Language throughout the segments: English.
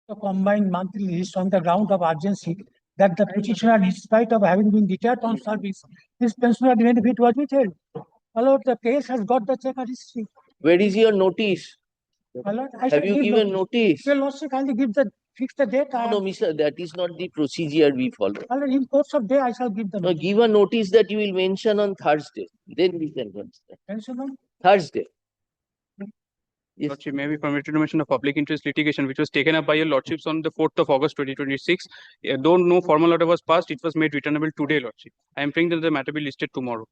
the combined monthly list on the ground of urgency that the petitioner, in spite of having been deterred on service, his pensionary benefit was withheld. My lord, the case has got the checker history. Where is your notice? My lord, I Have shall you give given notice? Your lordship, kindly give fix the date. No, Mr. That is not the procedure we follow. My lord, in course of day, I shall give the No, notice. give a notice that you will mention on Thursday. Then we can consider. Mention on Thursday. Yes. Lordship, may be permitted to mention a public interest litigation which was taken up by your lordships on the 4th of August 2026. Though no formal order was passed, it was made returnable today, lordship. I am praying that the matter be listed tomorrow.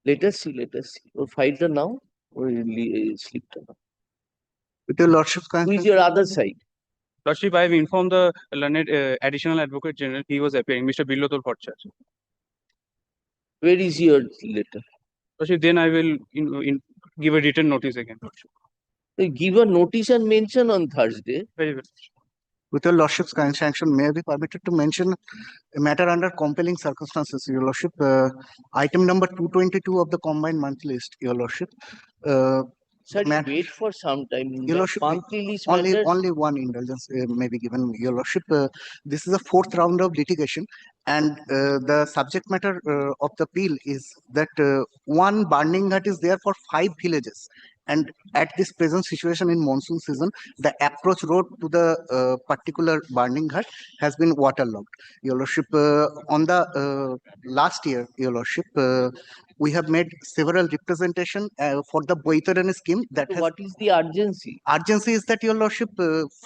Let us see. Or file the now or sleep the now. With your lordship's Who is consent, your other side? Lordship, I have informed the learned additional advocate general. He was appearing, Mr. Bilotul Bhattacharya. Where is your letter? Lordship, then I will give a written notice again. Lordship. Give a notice and mention on Thursday. Very well. with your lordship's kind sanction, may I be permitted to mention a matter under compelling circumstances, your lordship. Item number 222 of the combined monthly list, your lordship. Sir, Matter- wait for some time. Your lordship, Monthly list matters. only one indulgence may be given, your lordship. This is a fourth round of litigation, and the subject matter of the appeal is that one burning hut is there for 5 villages, and at this present situation in monsoon season, the approach road to the particular burning hut has been waterlogged. Your lordship, on the last year, your lordship, we have made several representation for the Boitaran scheme that So has what is the urgency? urgency is that, your lordship,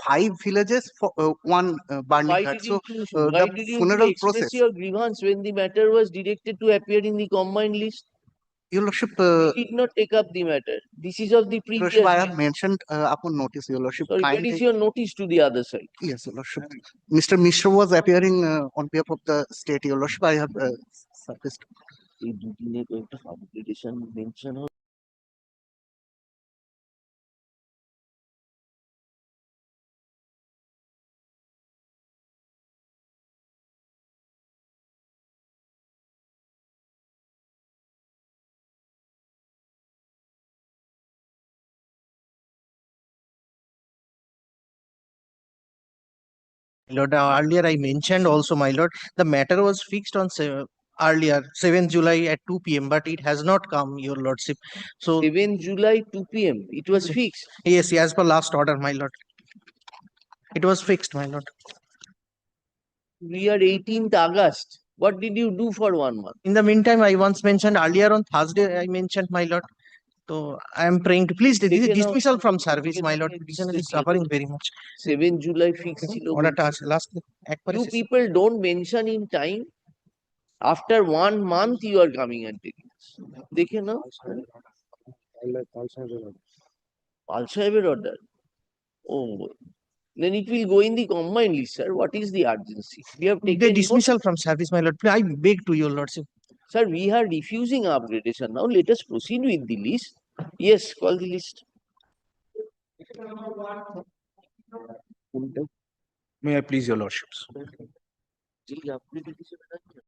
5 villages for one burning Why hut. did So you, the funeral express process, your grievance when the matter was directed to appear in the combined list? your lordship, You did not take up the matter. This is of the your previous. lordship, I have list. mentioned upon notice, your lordship. Sorry, where Kindly, is your notice to the other side? yes, your lordship. Mr. Mishra was appearing on behalf of the state, your lordship. I have surfaced. এই দুদিনে কয়েকটা publication mention হবে। Lord, earlier I mentioned also, my lord, the matter was fixed on earlier 7th July at 2 p.m. but it has not come, your lordship. So 7 July 2 p.m. It was fixed. yes, as per last order, my lord, it was fixed, my lord. We are 18th August. What did you do for 1 month? In the meantime, I once mentioned earlier on Thursday, I mentioned, my lord. So I am praying to please this is Taken out- dismissal from service, taken my out lord. a Petitioner is dismissal. suffering very much. 7 July fixed ছিল Orderটা বলছে। আছে last একবারে You শেষ। people don't mention in time. After 1 month you are coming and taking this. দেখে নাও। পাল সাহেবের order. Oh, then it will go in the combined list, sir. What is the urgency? We have The taken note. dismissal from service, my lord. I beg to your lordship. Sir, we are refusing upgradation now. Let us proceed with the list. Yes, call the list. May I please your lordships? যেই upgradation আছে।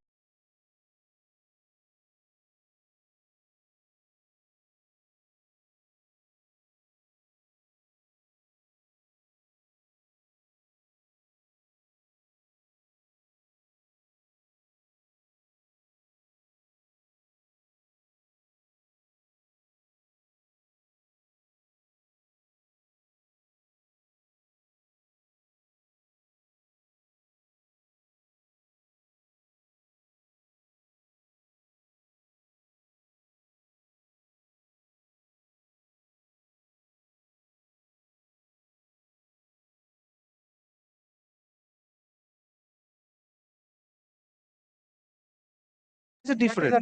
It's a different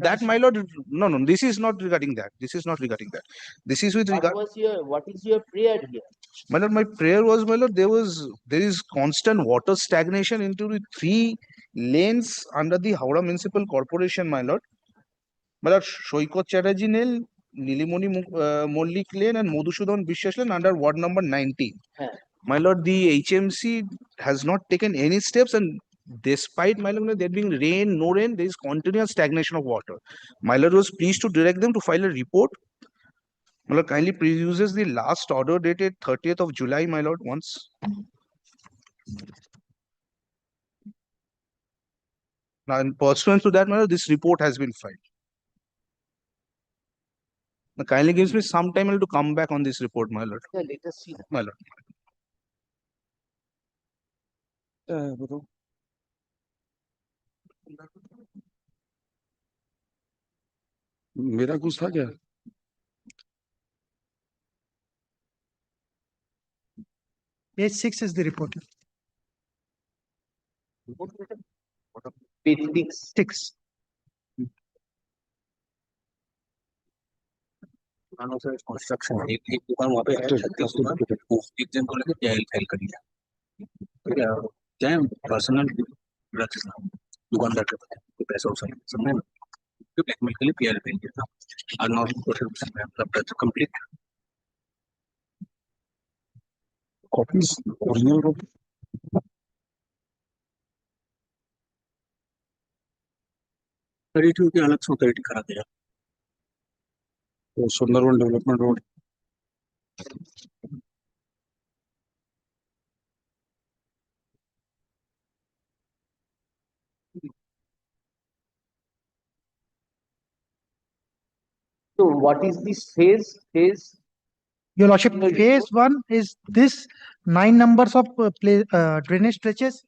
that my lord. No. This is not regarding that. This is not regarding that. This is with regard. What is your prayer here? My lord, my prayer was, my lord, there is constant water stagnation into the 3 lanes under the Howrah Municipal Corporation, my lord. My lord, Shoikot Chatterjee Lane, Nilimoni Mollik Lane, and Madhusudan Bishwas Lane under ward number 19. Huh. My lord, the HMC has not taken any steps, and despite, my lord, there being rain, no rain, there is continuous stagnation of water. My lord was pleased to direct them to file a report My lord, kindly please uses the last order dated 30th of July, my lord, once. Now, in pursuant to that, my lord, this report has been filed. Now, kindly gives me some time to come back on this report, my lord. Yeah, let us see. My lord. मेरा कुछ था क्या? Page 6 is the report. Page 6. 6. Construction एक दुकान वहाँ पे है 36 दुकान एक जन को लेके पीआईएल फाइल कर दिया ठीक है चाहे पर्सनल दुकानदार के पास पैसा उसा समझे ना तो ब्लैकमेल के लिए पीआईएल फाइल किया था और नॉर्मल प्रोसेस में मतलब कंप्लीट कॉपीज ओरिजिनल कॉपी के अलग से ऑथोरिटी करा दिया तो Sundarvan development road So what is this phase? Your Lordship, No, phase 1 is this 9 numbers of drainage stretches.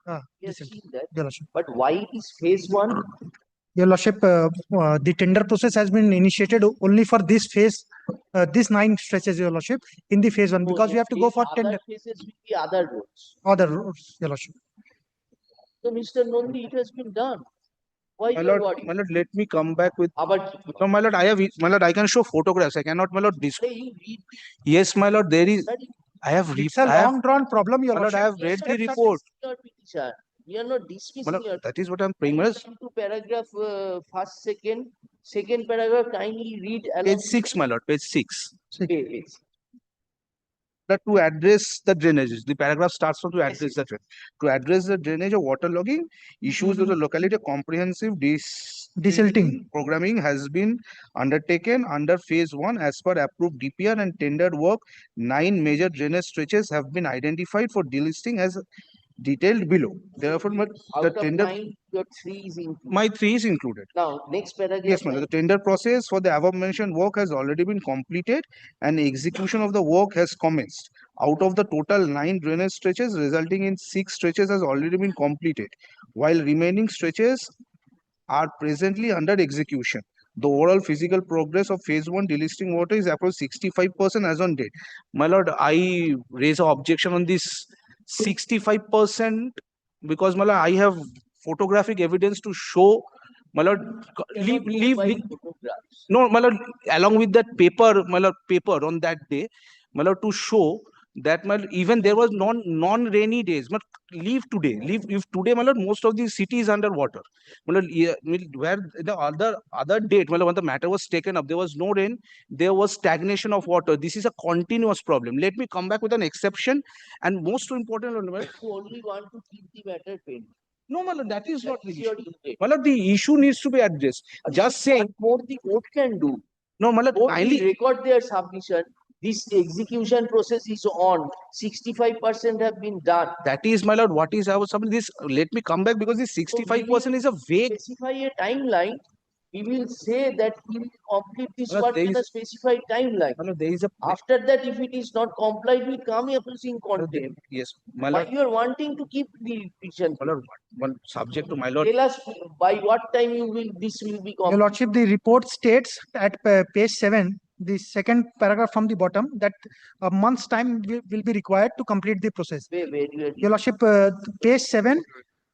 Yes, This is- see that. Your Lordship. But why it is phase 1? Your Lordship, the tender process has been initiated only for this phase, this 9 stretches, Your Lordship, in the phase 1, because we have to go for tender. Other phases will be other roads. Other roads, Your Lordship. So Mr. Nondi, it has been done. Why My you are lord, worried? let me come back with. About No, my lord, my lord, I can show photographs. I cannot, my lord, you read Yes, my lord, there is. study. I have read. It's a long drawn problem, Your My lord, I Lordship. have read the Yes, report. your petition. We are not My dismissing lord, your that is what I'm praying. My lord, Come to paragraph second paragraph, kindly read along. Page 6, my lord, page 6. Page. That to address the drainages, the paragraph starts from to Yes, address the drain. To address the drainage or water logging issues of the locality, a comprehensive Desilting. programming has been undertaken under phase 1 as per approved DPR and tendered work. 9 major drainage stretches have been identified for delisting as detailed below. Therefore, the Out of tender, 9, your 3 is included. my 3 is included. Now, next paragraph. Yes, madam. The tender process for the above mentioned work has already been completed and execution of the work has commenced. Out of the total 9 drainage stretches, resulting in 6 stretches has already been completed, while remaining stretches are presently under execution. The overall physical progress of phase 1 delisting water is approx 65% as on date. My lord, I raise an objection on this 65% because my lord, I have photographic evidence to show. My lord, leave. No, my lord, along with that paper, my lord, paper on that day, my lord, to show that my lord, even there was non-rainy days. But leave today. If today, my lord, most of the city is underwater. My lord, where the other date, my lord, when the matter was taken up, there was no rain, there was stagnation of water. This is a continuous problem. Let me come back with an exception, and most important, my lord, You only want to keep the matter pending. no, my lord, that is not the That's your issue. intent. My lord, the issue needs to be addressed. Just saying, What more the court can do? no, my lord, Court will kindly. record their submission. This execution process is on. 65% have been done. That is, my lord, what is our something this? Let me come back because this 65% is a vague. Specify a timeline. We will say that we will complete this Well, work there in a is- specified timeline. My lord, there is a. After that, if it is not complied, we come up in contempt. Yes, my Why lord, you are wanting to keep the petition? my lord, one subject to my lord. Tell us by what time you will this will be Your complete. Lordship, the report states at page 7, the second paragraph from the bottom, that a month's time will be required to complete the process. Where you are Your Lordship, page 7,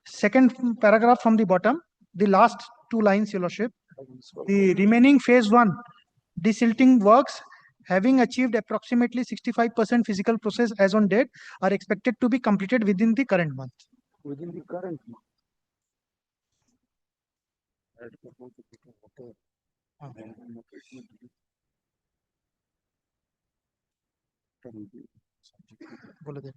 second paragraph from the bottom, the last 2 lines, Your Lordship. The remaining phase 1, desilting works having achieved approximately 65% physical process as on date are expected to be completed within the current month. within the current month. बोले दे।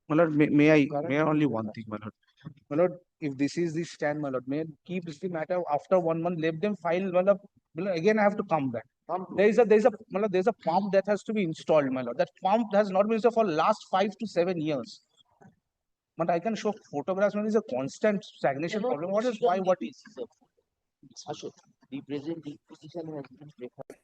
My lord, may I only one thing, my lord. My lord, if this is the stand, my lord, may I keep the matter after 1 month, let them file, my lord, again I have to come back. My lord, there's a pump that has to be installed, my lord. That pump has not been installed for last 5 to 7 years. But I can show photographs when there's a constant stagnation problem. What is why what is Ashok, the present disposition has been referred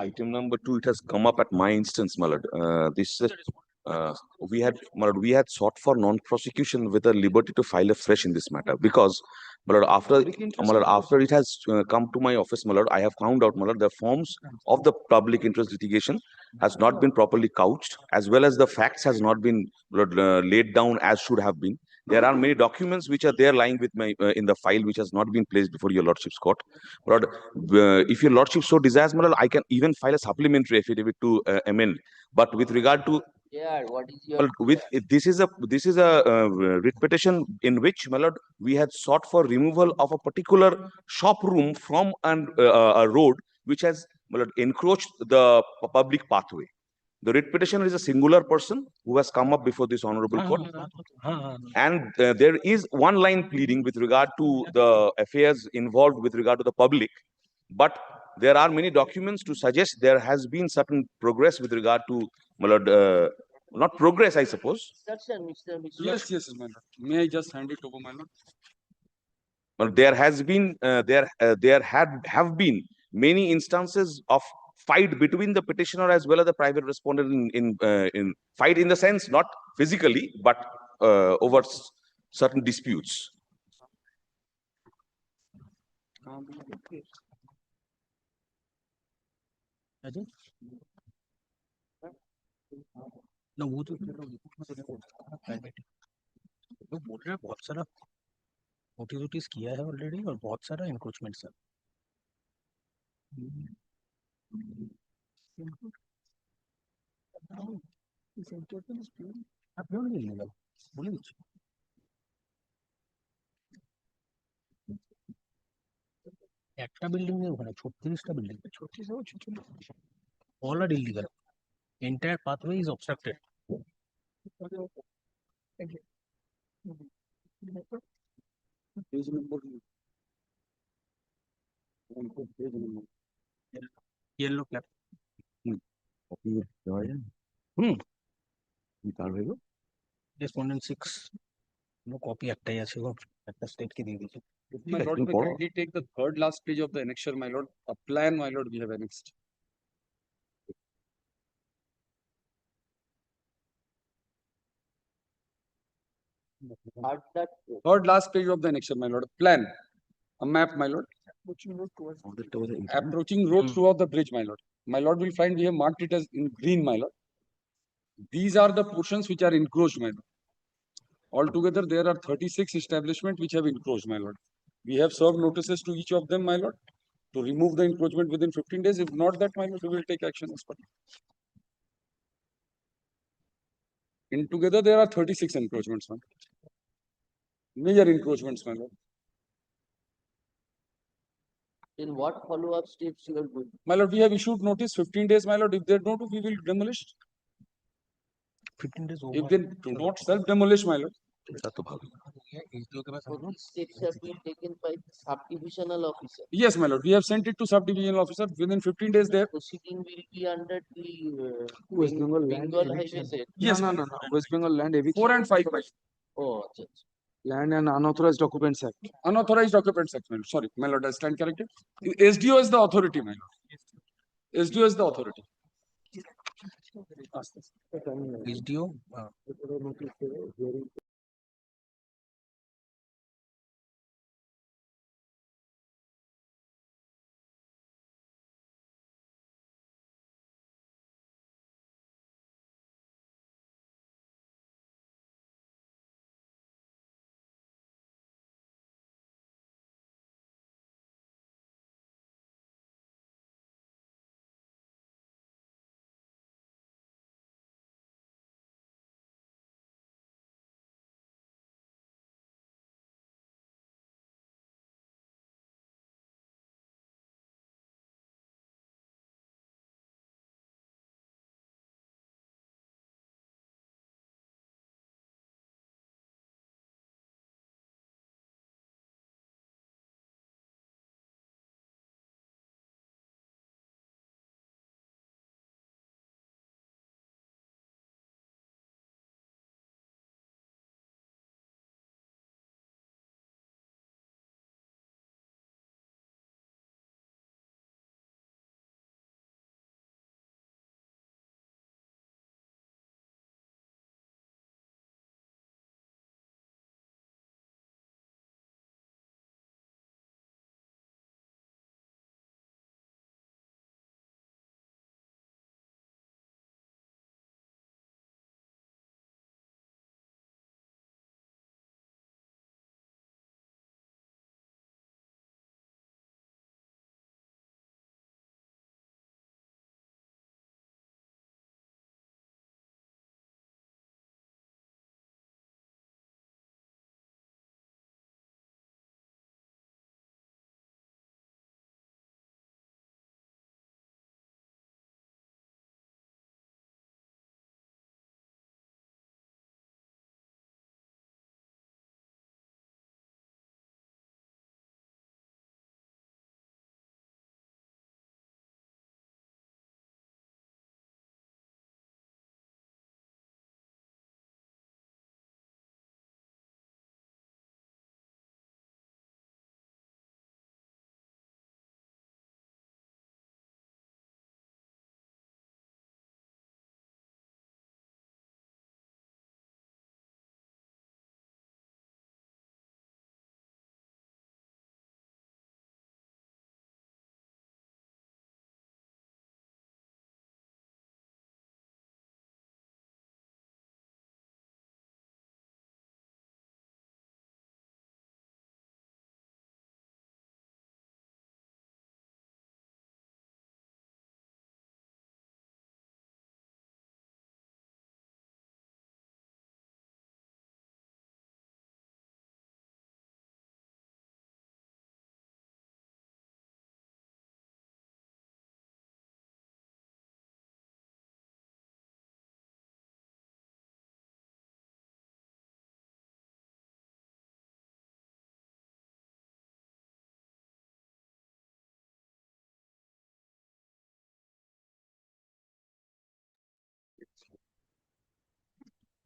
item number 2, it has come up at my instance, my lord. This is we had, my lord, we had sought for non-prosecution with a liberty to file afresh in this matter because, my lord, after it has come to my office, my lord, I have found out, my lord, the forms of the public interest litigation has not been properly couched, as well as the facts has not been, my lord, laid down as should have been. There are many documents which are there lying with my in the file which has not been placed before your lordship's court. Lord, if your lordship so desires, my lord, I can even file a supplementary affidavit to amend. But with regard to Yeah, what is your well, with this is a writ petition in which, my lord, we had sought for removal of a particular shop room from a road which has, my lord, encroached the public pathway. The writ petitioner is a singular person who has come up before this honorable court, and there is one line pleading with regard to the affairs involved with regard to the public, but there are many documents to suggest there has been certain progress with regard to, my lord, not progress, I suppose. obstruction, Mr. Yes, my lord. May I just hand it over, my lord? Well, there has been there have been many instances of fight between the petitioner as well as the private respondent in fight in the sense not physically but over certain disputes. Ajay ना वो तो लोग बोल रहे हैं बहुत सारा notice किया है ऑलरेडी और बहुत सारा एनक्रोचमेंट सर बोले একটা বিল্ডিং এর ওখানে 36টা building 36 all are illegal. Entire pathway is obstructed. Yellow cap. Respondent 6 no copy একটাই আছে গো একটা স্টেট কে দিয়ে দিয়েছি My lord, may kindly take the third last page of the annexure, my lord. A plan, my lord, we have annexed. Third last page of the annexure, my lord. Plan. A map, my lord. Approaching road throughout the bridge, my lord. My lord will find we have marked it as in green, my lord. These are the portions which are encroached, my lord. Altogether, there are 36 establishments which have encroached, my lord. We have served notices to each of them, my lord, to remove the encroachment within 15 days. If not that, my lord, we will take action as per. In together, there are 36 encroachments, my lord. Major encroachments, my lord. in what follow-up steps you are going? My lord, we have issued notice 15 days, my lord. If they don't do, we will demolish. 15 days If they do not self-demolish, my lord. So these steps have been taken by the subdivisional officer. Yes, my lord. We have sent it to sub-divisional officer. Within 15 days, there. Proceeding will be under the West Bengal land Bengal eviction. Highway Act. Yes, No. West Bengal land eviction. 4 and 5, my lord. Oh, acha, acha. Land and unauthorized occupants act. Unauthorized occupants act, my lord. Sorry, my lord, I stand corrected. SDO is the authority, my lord. SDO is the authority. SDO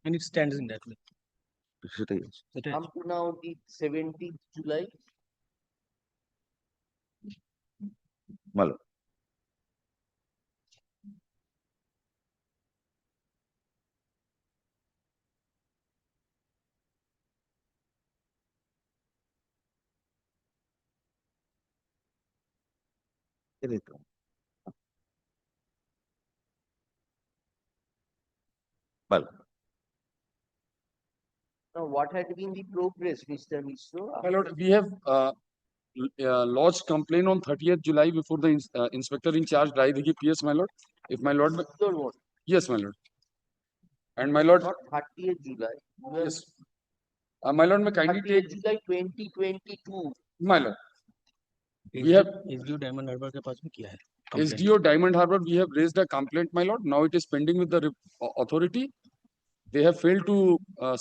And it stands in that way. সেটাই আছে। সেটাই Up to now, the 17th July. ভালো। এটাই তো। ভালো। Now, what had been the progress, Mr. Mishra? My lord, we have lodged complaint on 30th July before the inspector in charge, Raidhigi PS, my lord. If my lord, Your what? yes, my lord. And my lord, Not 30th July. You have yes. My lord, may kindly 30th take, July 2022. my lord. We have SDO Diamond Harbor के पास भी किया है. SDO Diamond Harbor, we have raised a complaint, my lord. Now it is pending with the authority. They have failed to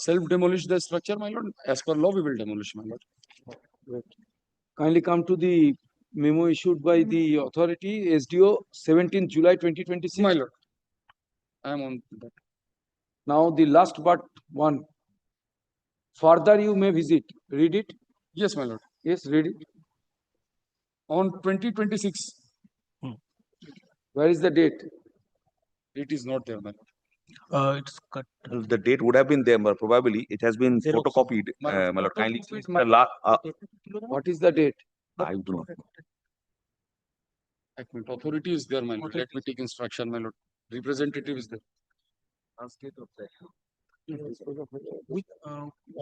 self-demolish the structure, my lord. As per law, we will demolish, my lord. Kindly come to the memo issued by the authority, SDO 17th July 2026. My lord. I am on that. Now the last but one. Further you may visit. Read it. Yes, my lord. Yes, read it. On 2026, Where is the date? it is not there, my lord. It's cut. The date would have been there, but probably it has been Xerox. photocopied. My lord, My lord, kindly. photocopied, The la- What is the date? I do not know. Authority is there, my lord. Let me take instruction, my lord. Representative is there. With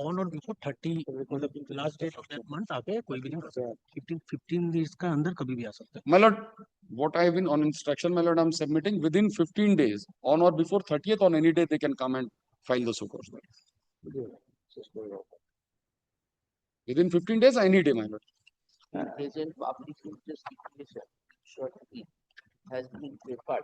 on or before 30 मतलब last date of that month आके कोई भी नहीं कर सकता. 15 days का अंदर कभी भी आ सकता है. My lord, what I have been on instruction, my lord, I am submitting within 15 days, on or before 30th, on any day they can come and file the so cause. Within 15 days, any day, my lord. The present public interest declaration shortly has been prepared.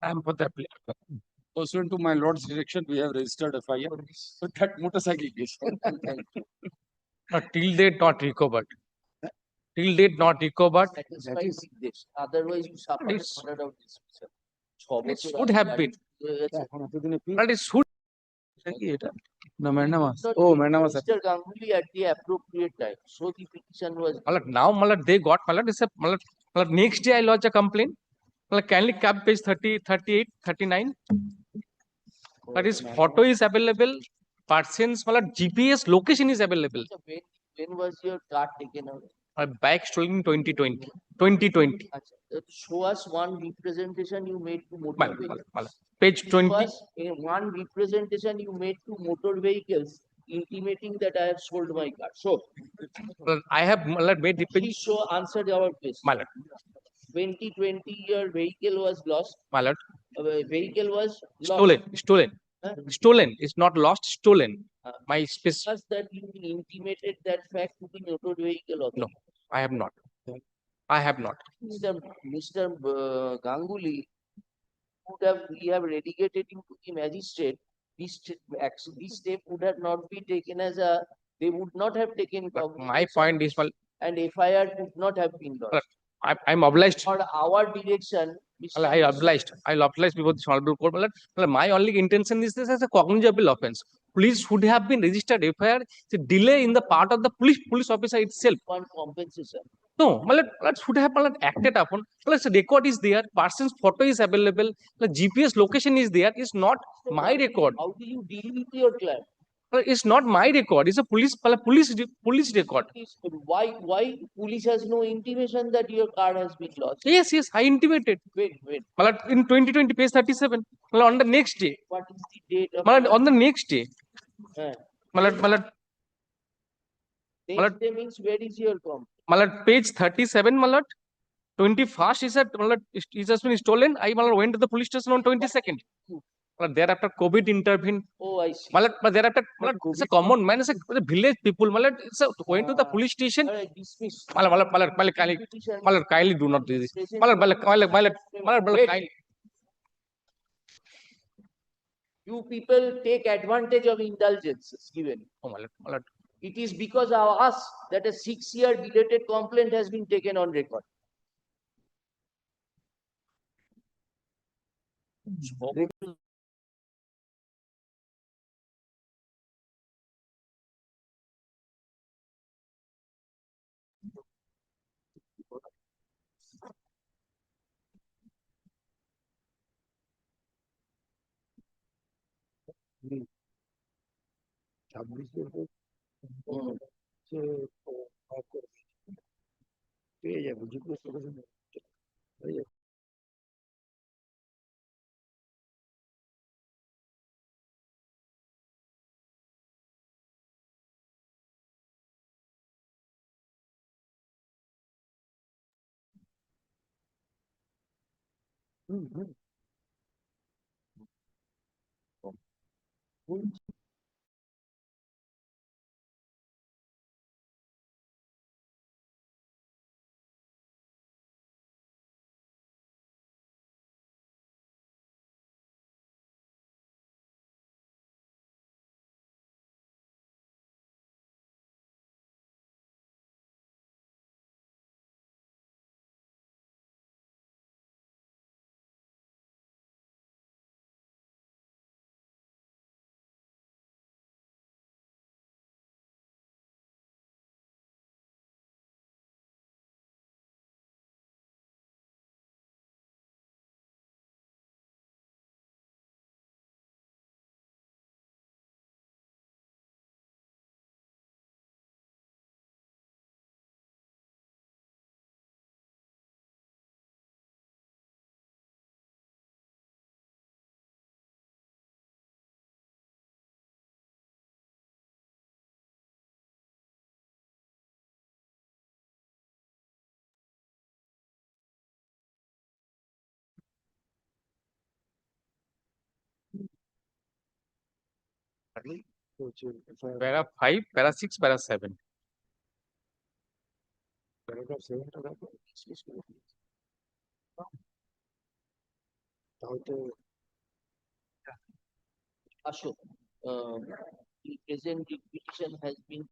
I am for the application. Pursuant to my lord's direction, we have registered FIR with that motorcycle case. Till date not recovered. Till date not recovered. Satisfied with this. Otherwise, you suffer It's- order of dismissal. It should have been. But it should. No, mandamus. Oh, mandamus. Mr. Ganguly at the appropriate time. So the petition was. Now they got it's a next day I lodge a complaint. Can you cap page 30, 38, 39? But his photo is available. Person's GPS location is available. So when was your card taken out? A bike stolen in 2020. 2020. Show us one representation you made to motor vehicles. Page 20. First, one representation you made to motor vehicles intimating that I have sold my car. So, I have made the page. please show, answer our question. 2020 your vehicle was lost. Vehicle was lost. Stolen. Huh? Stolen. It's not lost, stolen. My space. Just that you intimated that fact to the motor vehicle authority. No, I have not. I have not. Mr. Ganguly we have relegated him to the magistrate. This step would have not be taken as a. They would not have taken. My point is, and FIR would not have been done. I'm obliged. For our direction, I obliged. I'll oblige before the Honorable Court. My only intention is this as a cognizable offense. Police should have been registered FIR. It's a delay in the part of the police officer itself. One compensation. No, should have acted upon. Record is there. Person's photo is available. GPS location is there. It's not my record. How do you deal with your client? It's not my record. It's a police record. Why police has no intimation that your car has been lost? Yes, I intimated. When? In 2020, page 37. On the next day. What is the date of? On the next day. Next day means where is your complaint? Page 37, 21st is it has been stolen. I went to the police station on 22nd. Thereafter COVID intervened. Oh, I see. Thereafter it's a common man, it's a village people. It's going to the police station. Dismiss. Kindly do not do this. You people take advantage of indulgences given. It is because of us that a 6-year belated complaint has been taken on record. Para 5, para 6, para 7. Ashok, the present petition has been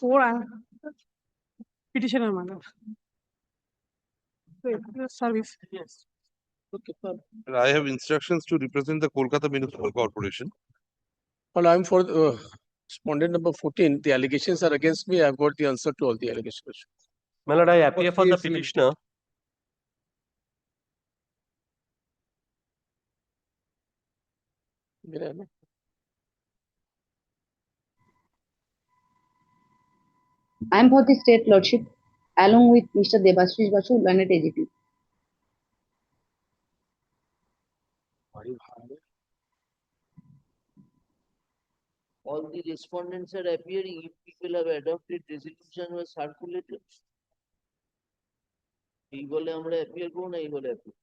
Four petitioner, my lord. Service. Yes. Okay, fine. I have instructions to represent the Kolkata Municipal Corporation. Well, I'm for respondent number 14. The allegations are against me. I've got the answer to all the allegations. My lord, I appear for the case, petitioner. I am for the state lordship along with Mr. Debashish Basu, learned executive. All the respondents are appearing. If people have adopted resolution was circulated. এই বলে আমরা appear করব না এই বলে appear.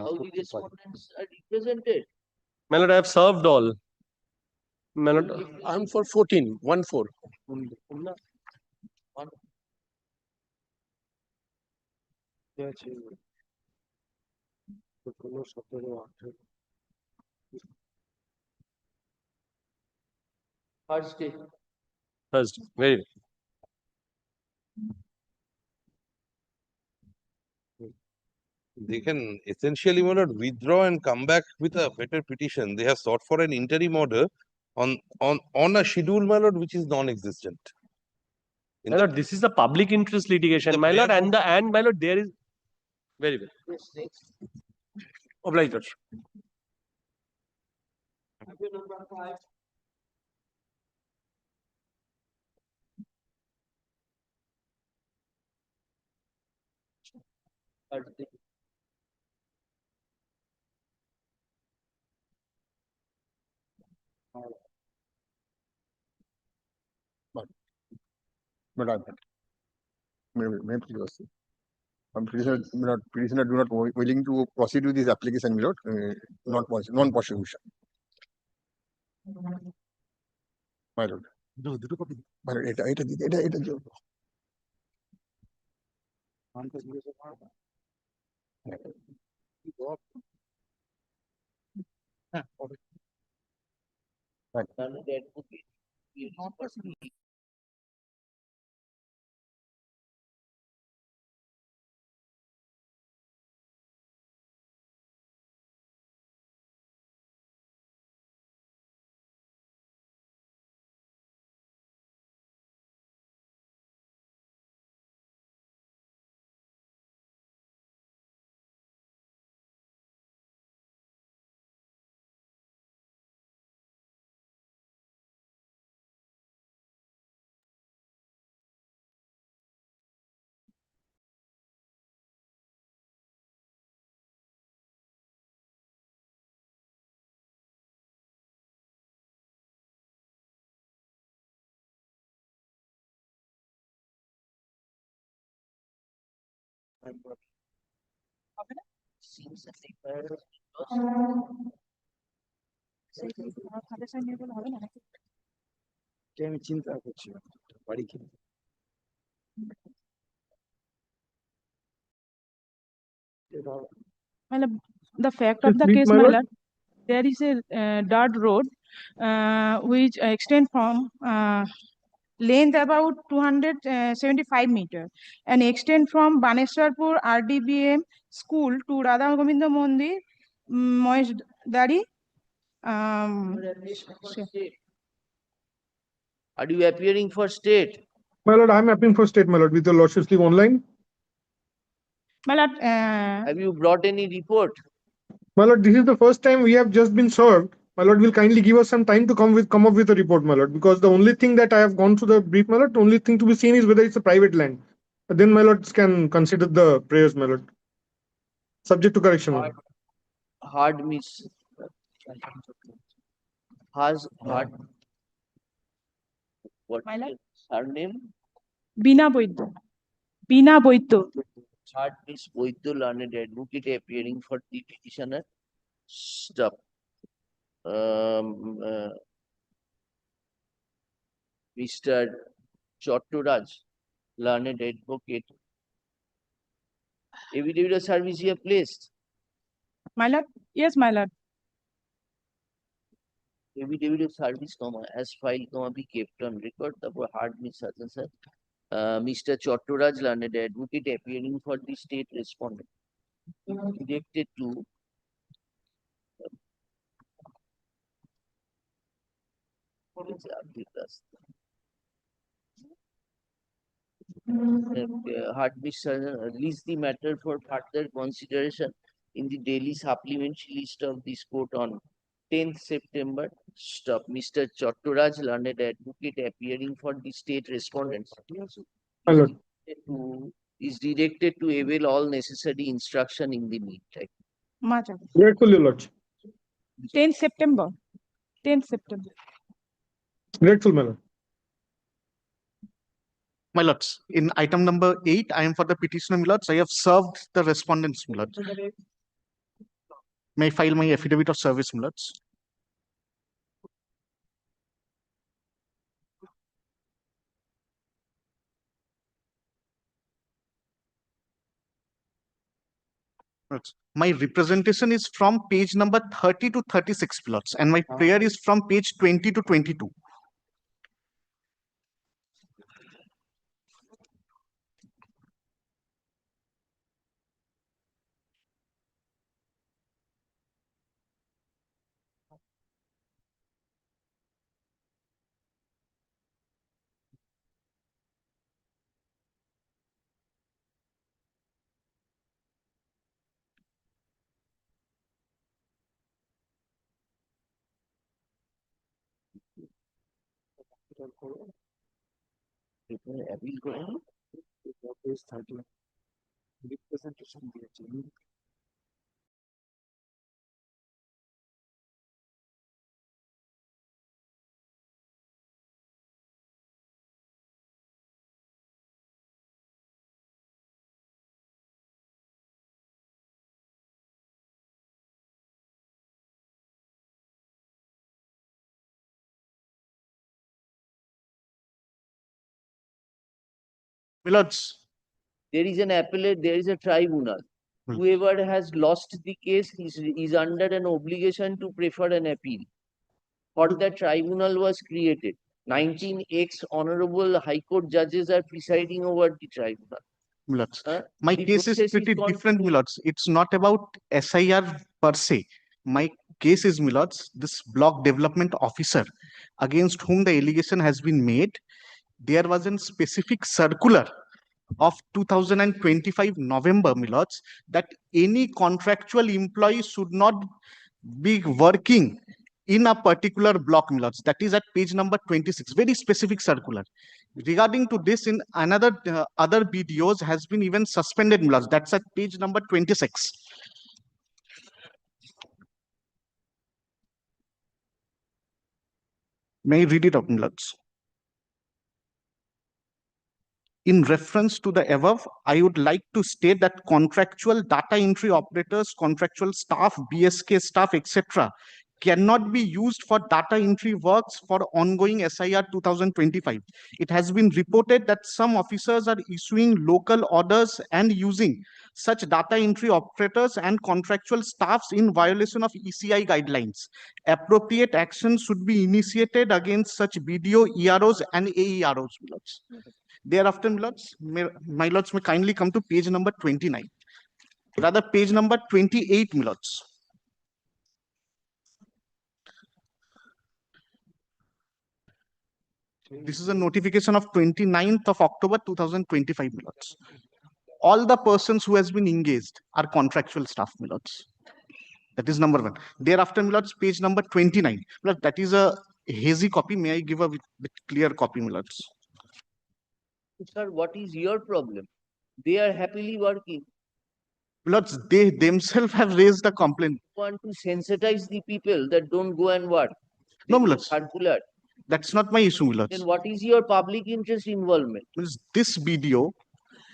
All the respondents are represented. My lord, I have served all. My lord, I'm for 14, 1-4. Thursday. Thursday. Very well. They can essentially withdraw and come back with a better petition. They have sought for an interim order on a schedule, my lord, which is non-existent. My lord, this is a public interest litigation, my lord, and my lord, there is very well. Yes, next. Obliged, Lord. Number 5. Thursday. Petitioner do not willing to proceed with this application, my lord, non-prosecution. My lord. My lord, এটা দিও। Seems that the fire was আমি চিন্তা করছি বাড়ি কি The fact of the case, my lord, there is a dirt road which extend from length about 275 meter and extend from Baneswarpur RDBM school to Radha Govinda Mandir, Moeshdari. Are you appearing for state? My lord, I am appearing for state, my lord, with your lordship's leave online. My lord, Have you brought any report? My lord, this is the first time we have just been served. My lord will kindly give us some time to come up with a report, my lord, because the only thing that I have gone through the brief, my lord, the only thing to be seen is whether it's a private land. But then my lords can consider the prayers, my lord. Subject to correction. Hard miss. Has hard. What My lord? her name? Bina Boiddo. Bina Boiddo. Hard miss Boiddo, learned advocate appearing for the petitioner. Stop. Mr. Chottoraj, learned advocate. Affidavit of service you have placed. My lord, yes, my lord. affidavit of service, as filed, be kept on record. তারপর hard miss আছে sir. Mr. Chottoraj, learned advocate, appearing for the state respondent, directed to hard miss release the matter for further consideration in the daily supplementary list of this court on 10th September. Stop. Mr. Chottoraj, learned advocate, appearing for the state respondents, My lord. is directed to avail all necessary instruction in the meantime. Grateful, your lordship. 10th September. 10th September. Grateful, my lord. My lords, in item number 8, I am for the petitioner, my lords. I have served the respondents, my lords. May I file my affidavit of service, my lords? Lords, my representation is from page number 30 to 36, my lords, and my prayer is from page 20 to 22. Appeal করে নি? Representation দিয়েছে। My lords, There is an appellate, there is a tribunal. Whoever has lost the case is under an obligation to prefer an appeal. For that tribunal was created. 19 ex-honorable High Court judges are presiding over the tribunal. my lords, my The case is process is pretty called- different, my lords. It's not about SIR per se. My case is, my lords, this block development officer against whom the allegation has been made. There was a specific circular of 2025 November, my lords, that any contractual employee should not be working in a particular block, my lords. That is at page number 26, very specific circular. Regarding to this, in another other videos has been even suspended, my lords. That's at page number 26. May I read it out, my lords? In reference to the above, I would like to state that contractual data entry operators, contractual staff, BSK staff, etc., cannot be used for data entry works for ongoing SIR 2025. It has been reported that some officers are issuing local orders and using such data entry operators and contractual staffs in violation of ECI guidelines. Appropriate action should be initiated against such BDO, EROs, and AEROs. Thereafter, my lords, may kindly come to page number 29. Rather, page number 28, my lords. This is a notification of 29th of October 2025, my lords. All the persons who has been engaged are contractual staff, my lords. That is number 1. Thereafter, my lords, page number 29. Lord, that is a hazy copy. May I give a bit clear copy, my lords? Sir, what is your problem? They are happily working. Lords, they themselves have raised a complaint. You want to sensitize the people that don't go and work. No, They go lords. circular. That's not my issue, lords. Then what is your public interest involvement? This video,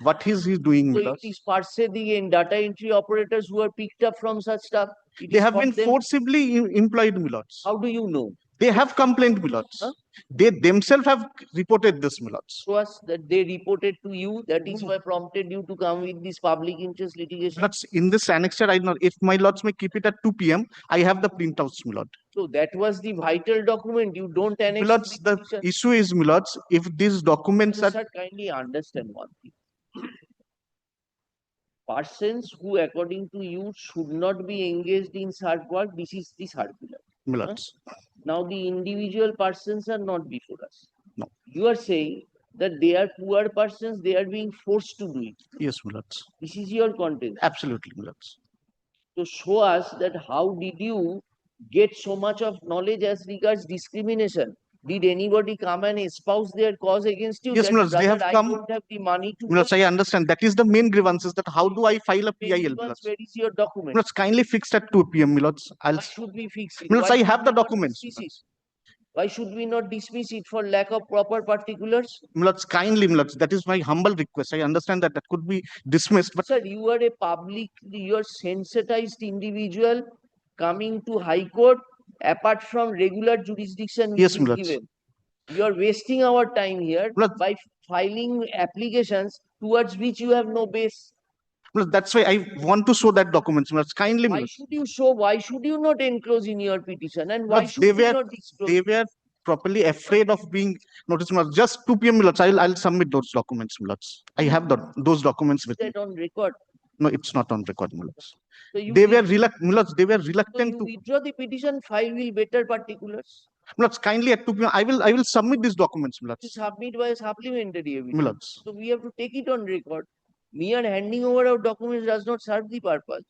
what is he doing, So it lords? is per se the data entry operators who are picked up from such stuff. It They is have for been them. forcibly employed, my lords. How do you know? They have complained, my lords. Huh? They themselves have reported this, my lords. Show us that they reported to you, that is why prompted you to come with this public interest litigation. Lords, in this annexure, I know if my lords may keep it at 2 p.m., I have the printouts, my lord. So that was the vital document. You don't My annex lords, the the petition. issue is, my lords, if these documents are Sir, kindly understand one thing. Persons who, according to you, should not be engaged in search work, this is the circular. my lords, Now the individual persons are not before us. No. You are saying that they are poor persons, they are being forced to do it. Yes, my lords. This is your content. Absolutely, my lords. So show us that how did you get so much of knowledge as regards discrimination? Did anybody come and espouse their cause against you? Yes, That, my lords, they brother, have I come. don't have the money to My lords, I understand. That is the main grievance, is that how do I file a pay. PIL, my lords? Where is your document? My lords, kindly fixed at 2 p.m., my lords. Why should we fix it? My lords, Why I should have the we not documents. dismiss it? Why should we not dismiss it for lack of proper particulars? My lords, kindly, my lords, that is my humble request. I understand that that could be dismissed, but Sir, you are a public, you are sensitized individual coming to High Court apart from regular jurisdiction which yes, is my lords. given. You are wasting our time here Lords, by filing applications towards which you have no base. my lords, that's why I want to show that documents, my lords. Kindly, my Why lords. should you show? Why should you not enclose in your petition? And why Lords, should you not disclose? they were properly afraid of being noticed, my lords. Just 2 p.m., my lords. I'll submit those documents, my lords. I have those documents with me. That on record. No, it's not on record, my lords. So you They were with- reluctant, my lords. They were so reluctant you to. withdraw the petition, file will better particulars. My lords, kindly at 2 p.m. I will submit these documents, my To lords. submit by a supplementary My evidence. lords. So we have to take it on record. Mere handing over of documents does not serve the purpose.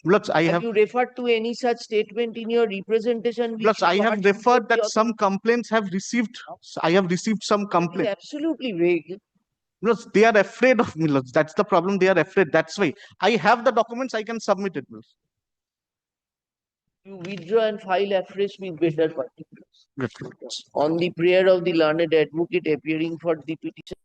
My lords, I have. You referred to any such statement in your representation? Which Plus, you I have articulate referred the that some complaints have received. I have received some It is complaints. absolutely vague. Plus, they are afraid of me. Lords. That's the problem. They are afraid. That's why I have the documents. I can submit it. Lords. You withdraw and file afresh with better particulars. Yes, Lords. On the prayer of the learned advocate appearing for the petition.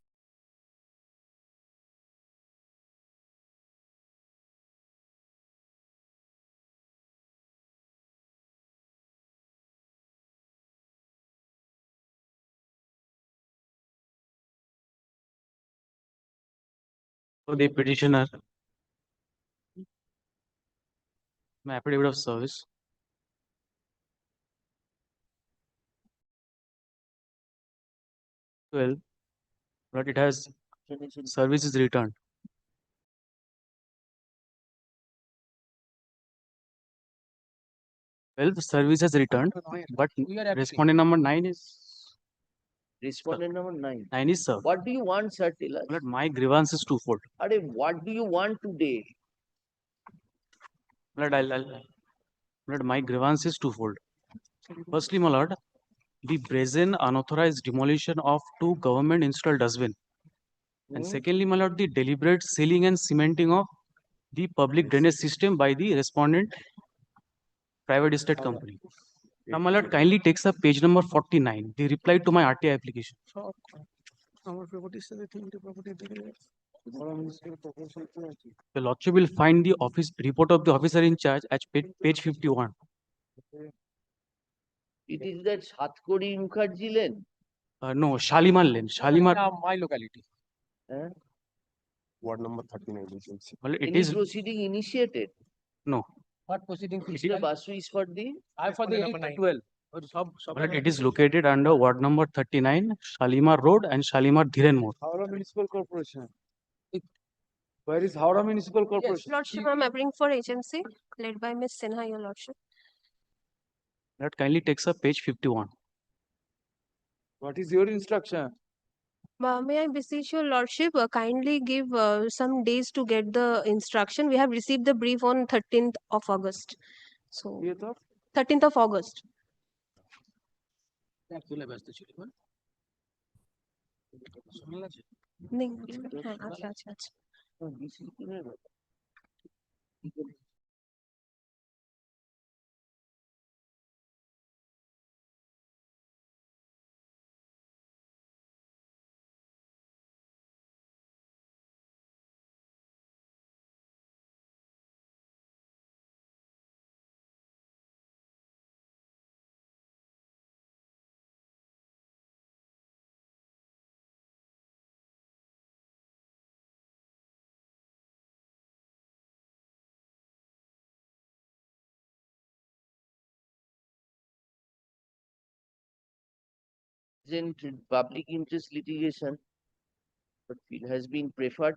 So the petitioner, my affidavit of service. Well, but it has service is returned. Well, the service has returned, but respondent number 9 is Respondent number 9. 9 is served. What do you want, sir? Tell us. But my grievance is twofold. What do you want today? But my grievance is twofold. Firstly, my lord, the brazen unauthorized demolition of 2 government installed dustbin. And secondly, my lord, the deliberate sealing and cementing of the public drainage system by the respondent private estate company. Now, my lord, kindly takes up page number 49, the reply to my RTI application. The lordship will find the office report of the officer in charge at page 51. It is that Satkori Mukherjee lane. No, Shalimar Lane. Shalimar. My locality. Ward number 39 agency. Well, it Any is proceeding initiated? no. What proceeding? Mr. Basu is for the I for the 12. Well, it is located under ward number 39, Shalimar Road and Shalimar Dhiren Mode. Howrah Municipal Corporation. Where is Howrah Municipal Yes, Corporation? Lordship, I'm appearing for HMC, led by Miss Sinha, Your Lordship. That kindly takes up page 51. What is your instruction? May I beseech Your Lordship, kindly give some days to get the instruction. We have received the brief on 13th of August. So, 13th of August. नहीं, अच्छा अच्छा अच्छा present public interest litigation, but it has been preferred.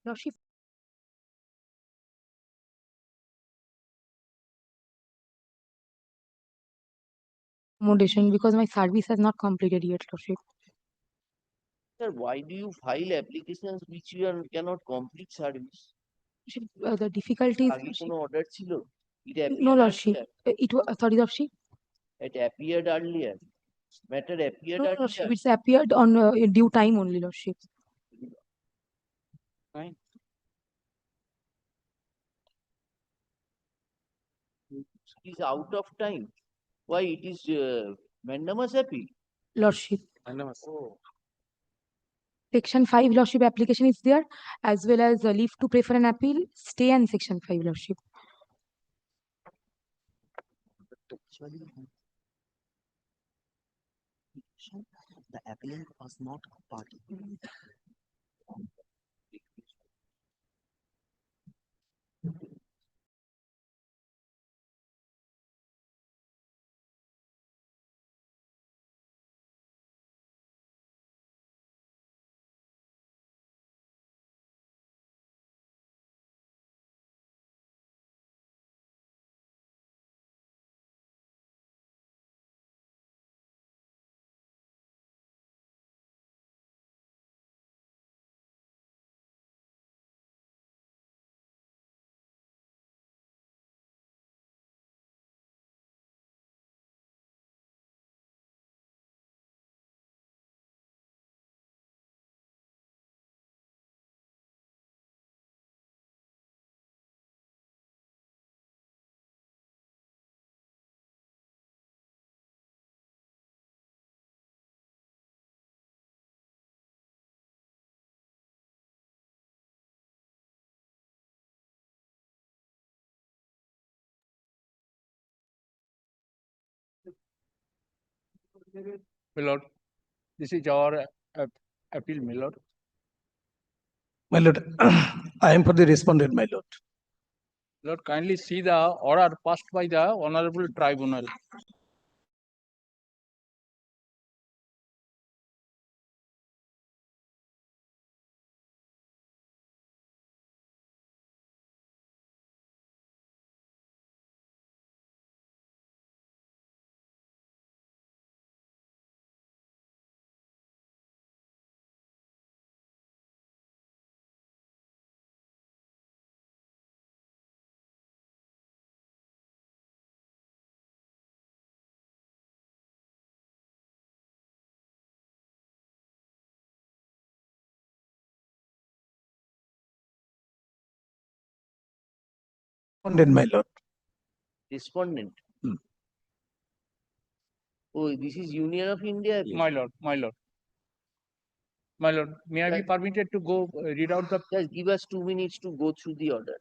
Lordship, accommodation because my service has not completed yet, Lordship. Sir, why do you file applications which you cannot complete service? The difficulties. আগে কোনো order ছিল? It No, appeared Lordship. earlier. It was sorry, Lordship. It appeared earlier. Matter appeared No, earlier. Lordship. It's appeared on due time only, Lordship. Fine. It is out of time. Why it is mandamus appeal? Lordship. Oh. Section 5 Lordship application is there, as well as leave to pray for an appeal, stay and Section 5 Lordship. The appellant was not a party. My lord, this is our appeal, my lord. My lord, I am for the respondent, my lord. Lord, kindly see the order passed by the Honorable Tribunal. Respondent, my lord. Respondent. Hmm. Oh, this is Union of India. My lord, my lord. My lord, may I be permitted to go read out the? Just give us 2 minutes to go through the order.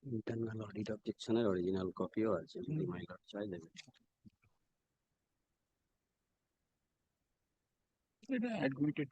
Internal audit অবজেকশনের original কপিও আছে যদি মাইলর চাই দেবে। এটা admitted.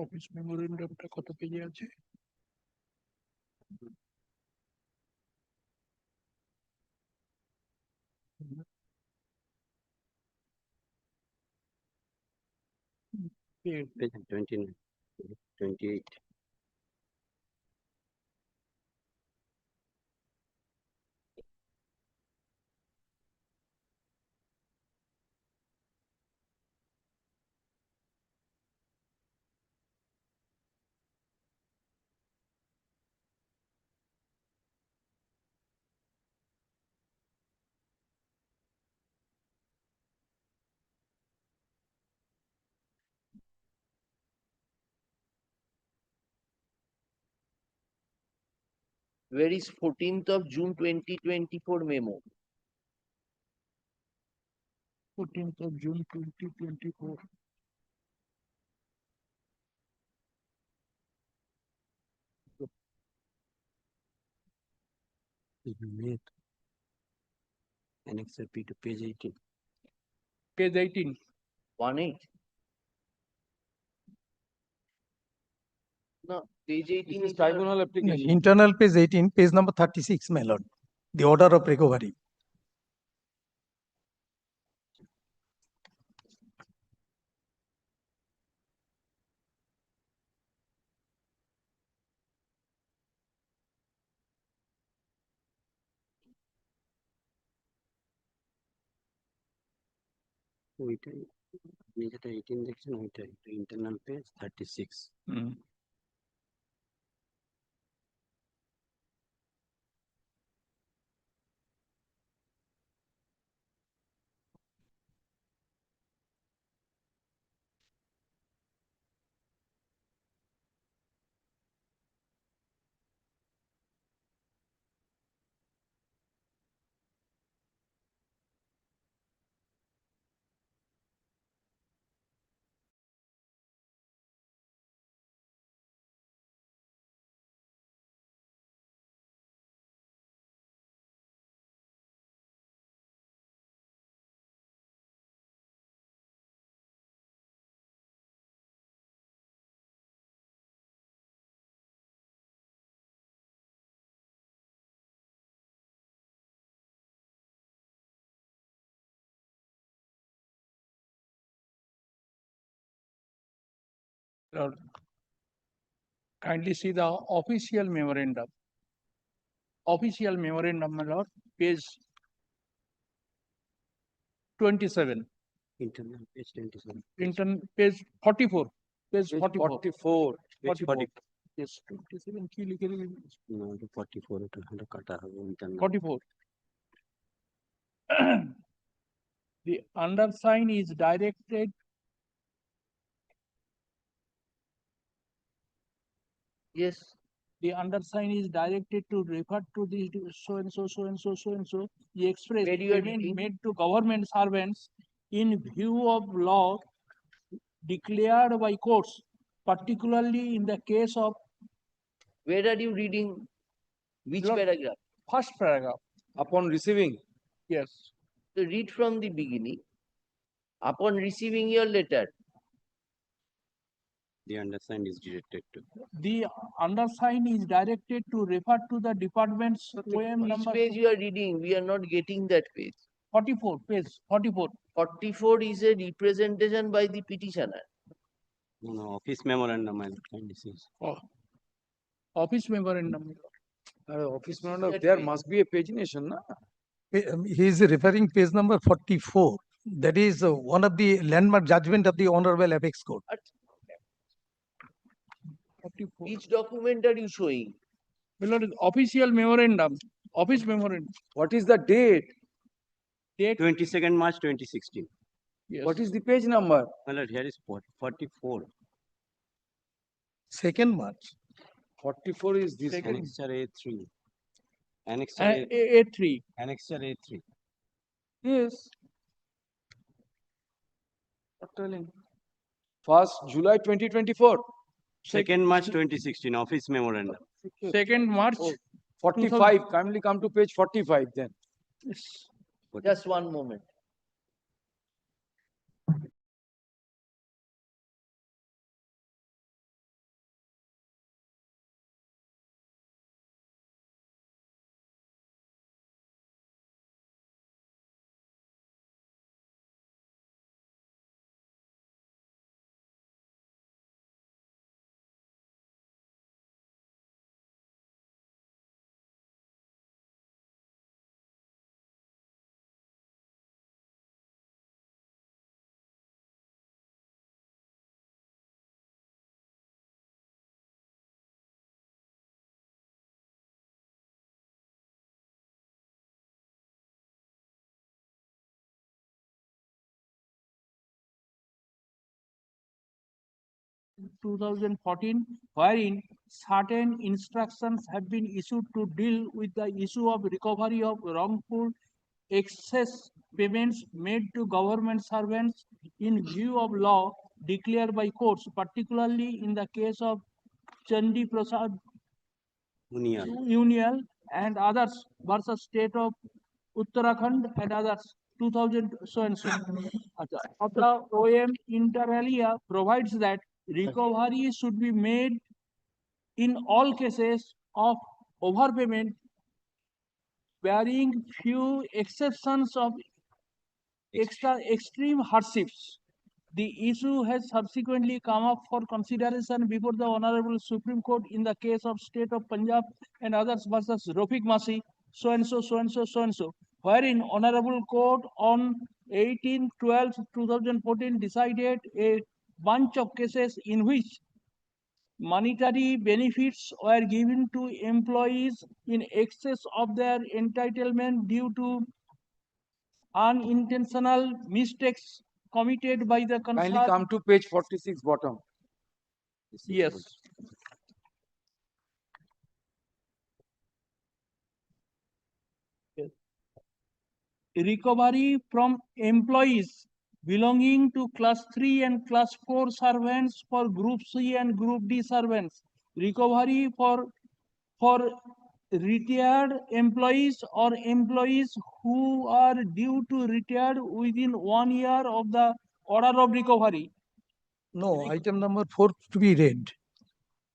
Office মেমোরেন্ডামটা কত পেজে আছে? Page 29, 28. Where is 14th of June 2024 memo? 14th of June 2024. Made. Annexure P to page 18. Page 18. 1-8. No, page 18 This is is your- tribunal application. Internal page 18, page number 36, my lord. The order of recovery. ওইটাই আপনি যেটা 18 দেখছেন ওইটাই internal page 36. Lord, kindly see the official memorandum. Official memorandum, my lord, page 27. Internal page 27. Page 44. Page Page 44. 44. Page 44. Yes, 27 কি লিখে রেখেছি? No, 44 এটা কাটা হবে internal. 44. The undersigned is directed Yes. The undersigned is directed to refer to the so and so, so and so, so and so. He expressed Where you are payment reading? made to government servants in view of law declared by courts, particularly in the case of. Where are you reading? Which Lord, paragraph? First paragraph. Upon receiving. Yes. So read from the beginning. Upon receiving your letter, The undersigned is directed to. The undersigned is directed to refer to the department's OM which number page you are reading? We are not getting that page. 44, page 44. 44 is a representation by the petitioner. No, office memorandum and this. Oh. Office memorandum. Office memorandum, there must be a pagination, na? He is referring page number 44. That is one of the landmark judgment of the Honorable Apex Court. 44. Which document are you showing? Lord, official memorandum. Office memorandum. What is the date? Date 22nd March 2016. Yes. What is the page number? Well, here is 44. 2nd March. 44 is this one. Annexure A3. Annexure A3. Annexure A3. Yes. First July 2024. 2nd March 2016. Office memorandum. 2nd March. 45. Kindly come to page 45 then. Yes. Just one moment. 2014, wherein certain instructions have been issued to deal with the issue of recovery of wrongful excess payments made to government servants in view of law declared by courts, particularly in the case of Chandi Prasad Union and others versus state of Uttarakhand and others 2000 so and so. The OM inter alia provides that recovery should be made in all cases of overpayment, barring few exceptions of extreme hardships. The issue has subsequently come up for consideration before the Honorable Supreme Court in the case of State of Punjab and others versus Rafiq Masi, so and so, so and so, so and so, wherein Honorable Court on 18/12/2014 decided a bunch of cases in which monetary benefits were given to employees in excess of their entitlement due to unintentional mistakes committed by the Kindly concerned. come to page 46 bottom. Yes. Yes. Recovery from employees belonging to class 3 and class 4 servants for group C and group D servants. Recovery for retired employees or employees who are due to retire within 1 year of the order of recovery. No, item number 4 to be read.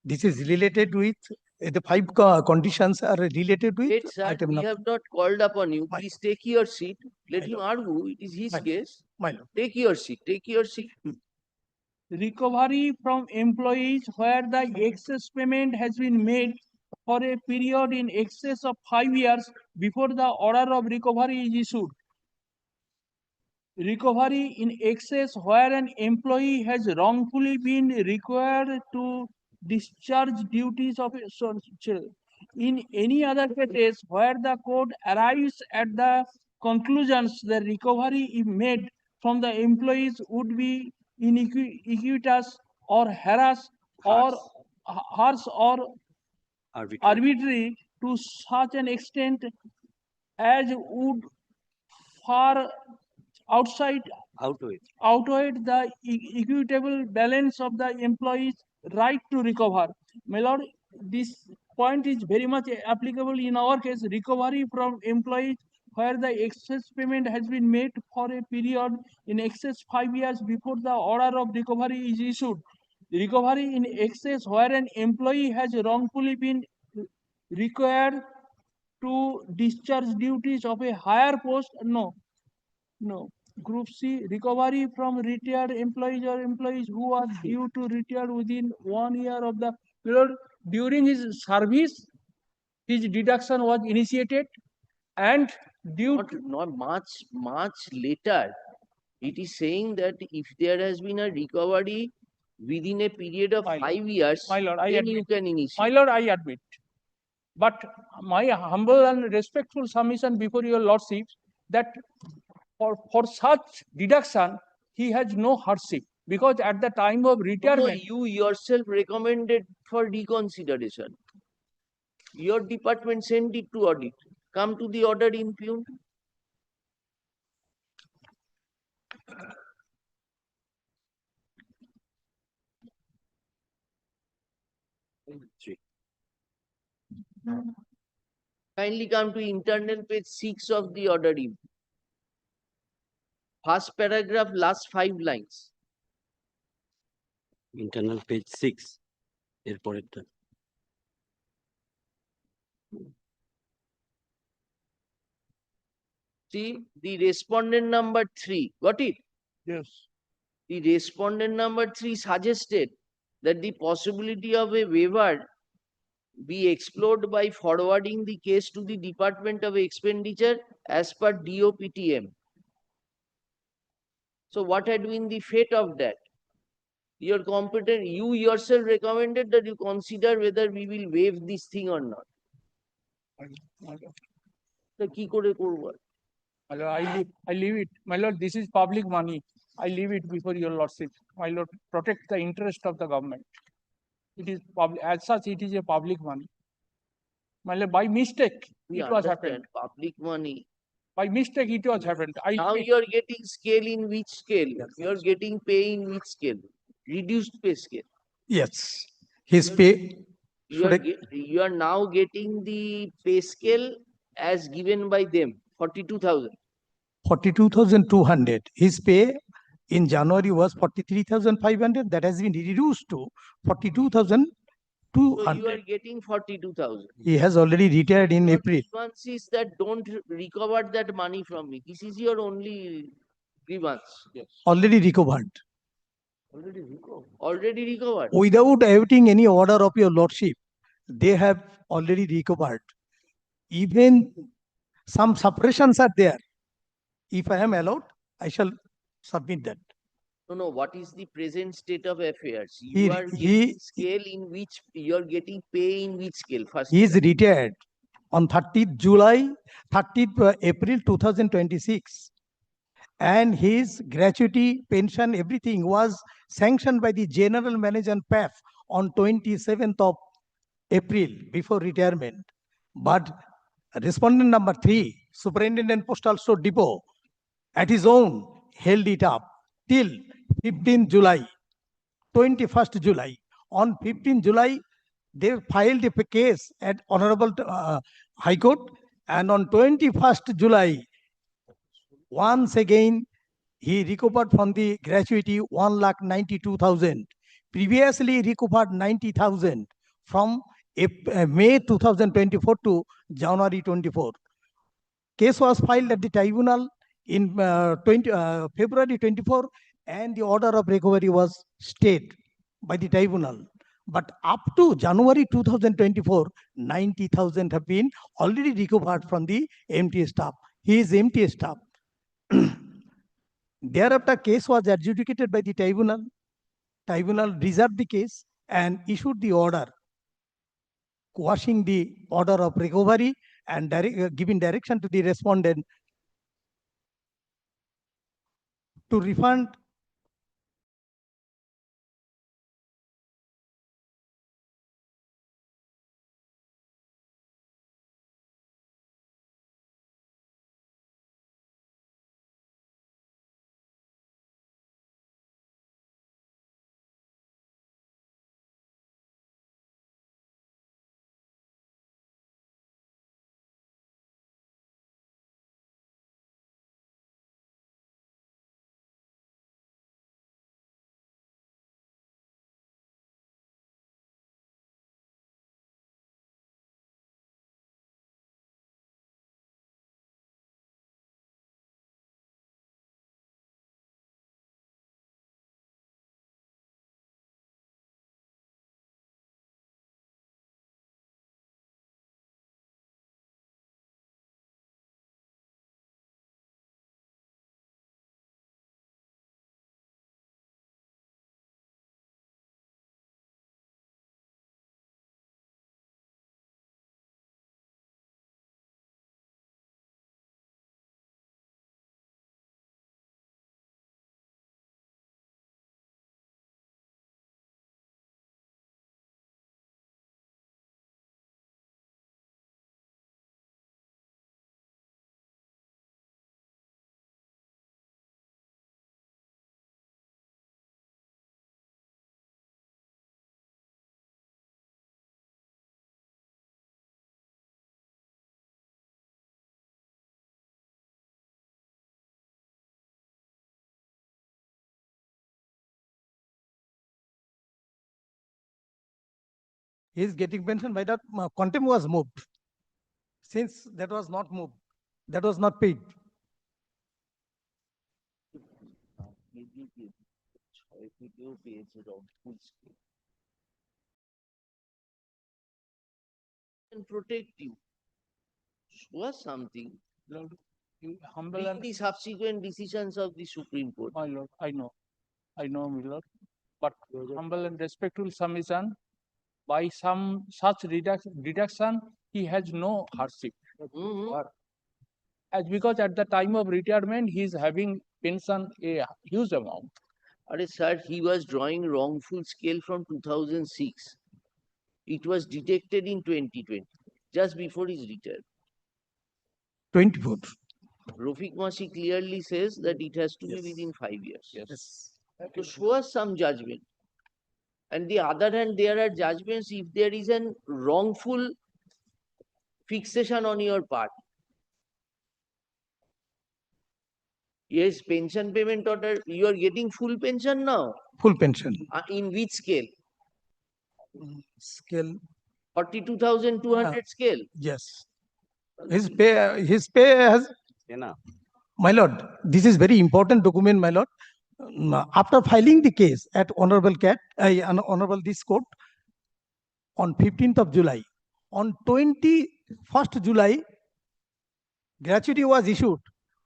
This is related with the 5 conditions are related with Wait, sir, item we number. have not called upon you. Please take your seat. Let him argue. It is his case. My lord. Take your seat. Take your seat. Recovery from employees where the excess payment has been made for a period in excess of 5 years before the order of recovery is issued. Recovery in excess where an employee has wrongfully been required to discharge duties of in any other cases where the court arrives at the conclusions the recovery if made from the employees would be iniquitous or harass or harsh or arbitrary to such an extent as would far outweigh the equitable balance of the employee's right to recover. My lord, this point is very much applicable in our case. Recovery from employees where the excess payment has been made for a period in excess 5 years before the order of recovery is issued. Recovery in excess where an employee has wrongfully been required to discharge duties of a higher post. No. Group C, recovery from retired employees or employees who are due to retire within 1 year of the period. During his service, his deduction was initiated and due not much later. It is saying that if there has been a recovery within a period of 5 years, my lord, then you can initiate. My lord, I admit. But my humble and respectful submission before your lordship that for such deduction, he has no hardship because at the time of retirement. No, you yourself recommended for reconsideration. Your department sent it to audit. Come to the order impugned. Kindly come to internal page 6 of the order impugned. First paragraph, last 5 lines. Internal page 6. এরপরেরটা See the respondent number 3. Got it? Yes. The respondent number 3 suggested that the possibility of a waiver be explored by forwarding the case to the Department of Expenditure as per DOPTM. So what had been the fate of that? You yourself recommended that you consider whether we will waive this thing or not. So, ki kore korbo? My lord, I leave it. My lord, this is public money. I leave it before your lordship. My lord, protect the interest of the government. It is public, as such, it is a public money. My lord, by mistake, We it was happened. understand public money. By mistake, it was happened. Now you are getting scale in which scale? You are getting pay in which scale? Reduced pay scale. Yes, his pay. You are now getting the pay scale as given by them, 42,000. 42,200. His pay in January was 43,500. That has been reduced to 42,200. So you are getting 42,000. He has already retired in April. Grievance is that don't recover that money from me. This is your only grievance. Yes. Already recovered. Already recovered. Already recovered. Without awaiting any order of your lordship, they have already recovered. Even some suppressions are there. If I am allowed, I shall submit that. No. What is the present state of affairs? You are getting scale in which you are getting pay in which scale? First, he is retired on 30th April 2026. And his gratuity, pension, everything was sanctioned by the General Manager and PAF on 27th of April before retirement. But respondent number 3, Superintendent Postal Store Depot, at his own held it up till 15th July, 21st July. On 15th July, they filed a case at Honorable High Court, and on 21st July, once again, he recovered from the gratuity 1,92,000. Previously recovered 90,000 from May 2024 to January 24. Case was filed at the tribunal in February 24, and the order of recovery was stayed by the tribunal. But up to January 2024, 90,000 have been already recovered from the MTA staff. He is MTA staff. Thereafter, case was adjudicated by the tribunal. Tribunal reserved the case and issued the order, quashing the order of recovery and giving direction to the respondent to refund he is getting pension by that contempt was moved. Since that was not moved, that was not paid. And protect you. Show us something. Lord, you humble Bring and the subsequent decisions of the Supreme Court. my lord, I know, my lord, but humble and respectful submission, by some such deduction, he has no hardship. As because at the time of retirement, he is having pension a huge amount. Sir, he was drawing wrongful scale from 2006. It was detected in 2020, just before his return. 24. Rafiq Masi clearly says that it has to be Yes. within 5 years. Yes. So show us some judgment. And the other hand, there are judgments if there is an wrongful fixation on your part. Yes, pension payment order, you are getting full pension now. Full pension. In which scale? Scale. 42,200 scale. Yes. His pay has. My lord, this is very important document, my lord. After filing the case at Honorable Honorable this court on 15th of July, on 21st July, gratuity was issued,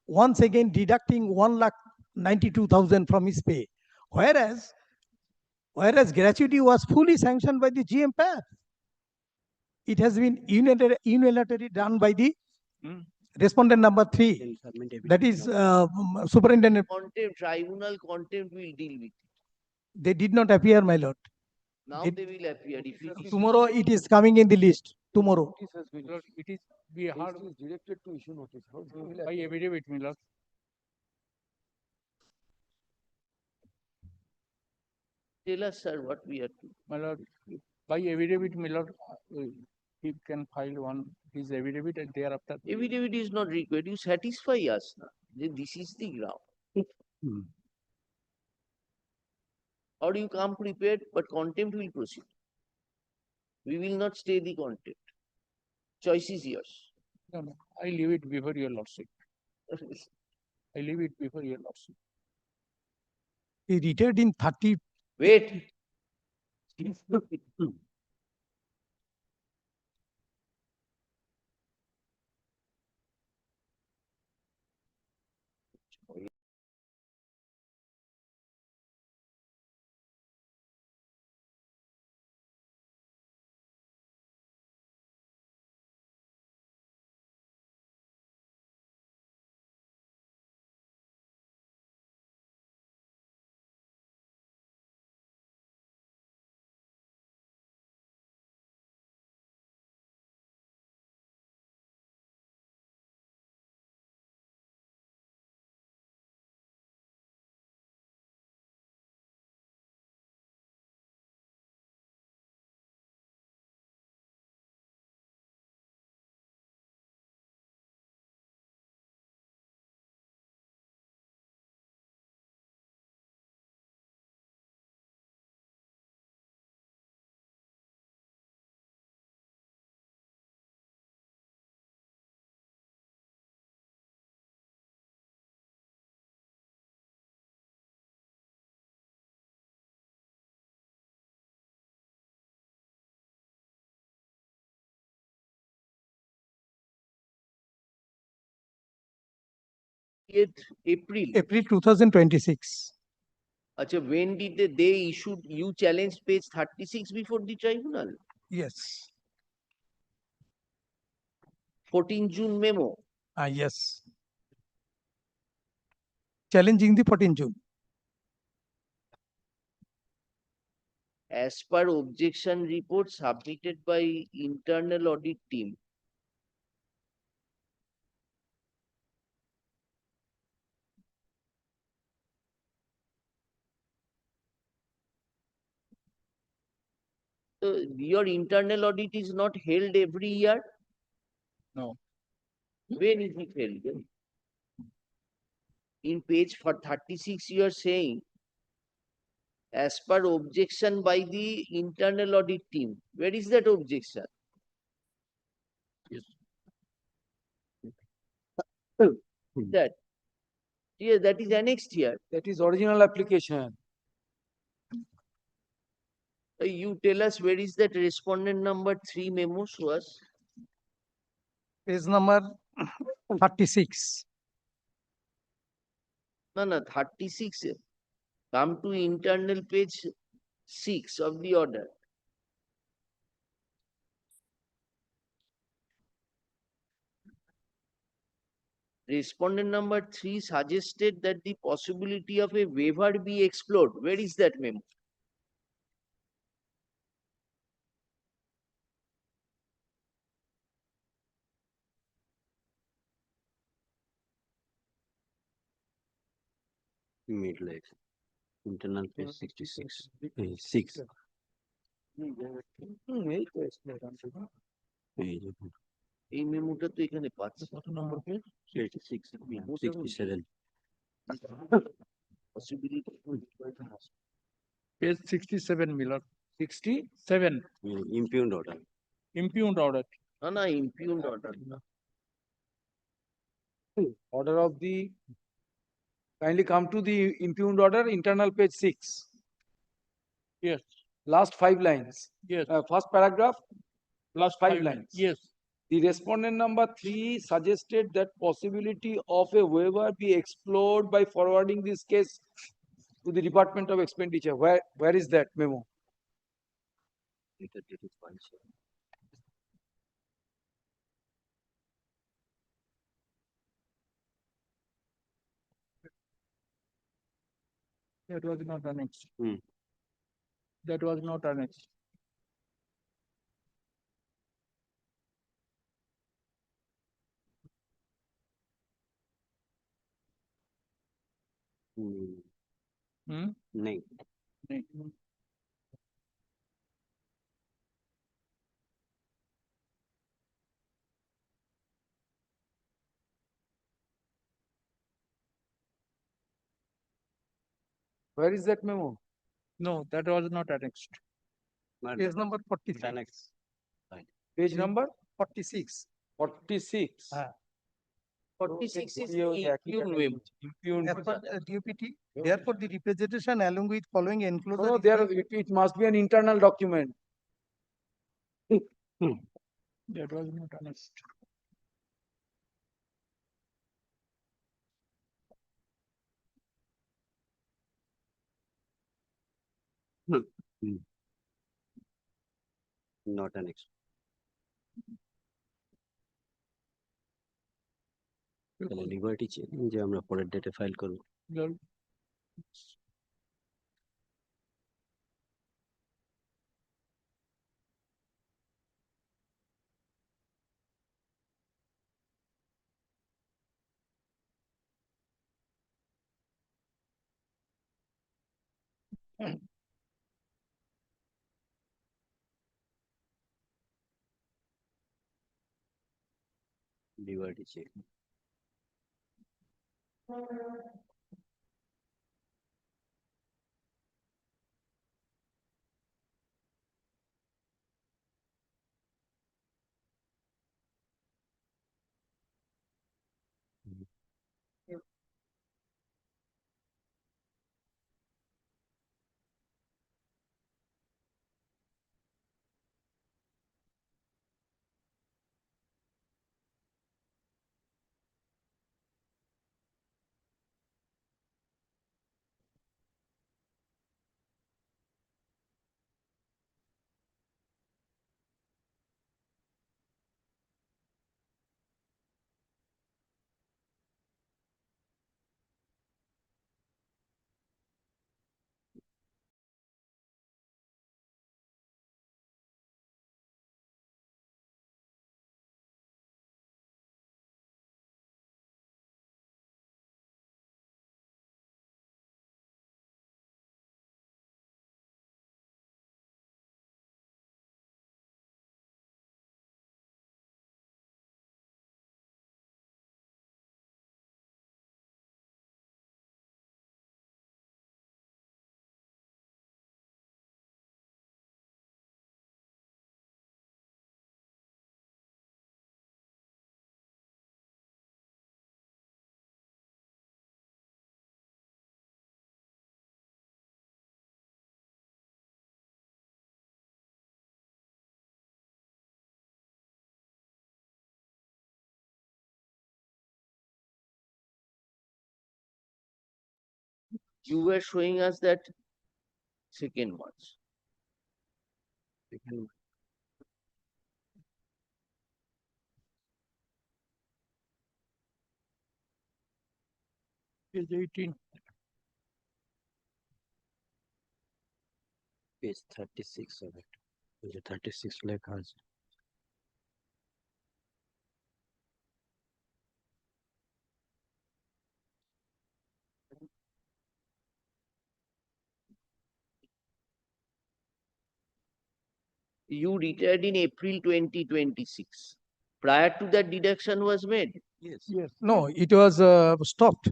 once again deducting 1,92,000 from his pay, whereas gratuity was fully sanctioned by the GMPAF. It has been unilaterally done by the respondent number 3, that is superintendent. Contempt, tribunal contempt will deal with it. They did not appear, my lord. Now they will appear. If it is Tomorrow it is coming in the list. Tomorrow. It is we heard directed to issue notice. by affidavit, my lord. Tell us, sir, what we are to. My lord, by affidavit, my lord, he can file his affidavit and thereafter. Affidavit is not required. You satisfy us now. This is the ground. Or you come prepared, but contempt will proceed. We will not stay the contempt. Choice is yours. No, I leave it before your lordship. I leave it before your lordship. He retired in 30. Wait. April 2026. Achha, when did they issued, you challenged page 36 before the tribunal? Yes. 14 June memo. Yes. Challenging the 14 June. As per objection report submitted by internal audit team, so your internal audit is not held every year? No. When is it held? In page 36, you are saying, as per objection by the internal audit team. Where is that objection? Yes. That. Yeah, that is annexed here. That is original application. You tell us where is that respondent number 3 memo, show us. Page number 36. No, 36. Come to internal page 6 of the order. Respondent number 3 suggested that the possibility of a waiver be explored. Where is that memo? Midlife. Internal page 66. 6. এই মেমোটা তো এখানে পাচ্ছি। কত নম্বর page? 67. Possibility. Page 67, Miller. 67. Impugned order. Impugned order. না, impugned order না। Order of the, kindly come to the impugned order, internal page 6. Yes. Last 5 lines. Yes. First paragraph, Last 5 5 lines. Yes. The respondent number 3 suggested that possibility of a waiver be explored by forwarding this case to the Department of Expenditure. Where is that memo? That was not annexed. Hmm. That was not annexed. Hmm? नहीं. नहीं. Where is that memo? No, that was not annexed. Page number 43. Annex. Page number 46. 46. 46 is Yeah, impugned memo. Impugned. As per DUPT, therefore the representation along with following enclosure. No, is there by- it must be an internal document. That was not annexed. Not annexed. তাহলে liberty check যে আমরা পরের ডেটে file করব। Liberty check. You were showing us that second ones. Page 18. Page 36 of it. Page 36 like has. You retired in April 2026. Prior to that, deduction was made. Yes. Yes. No, it was stopped,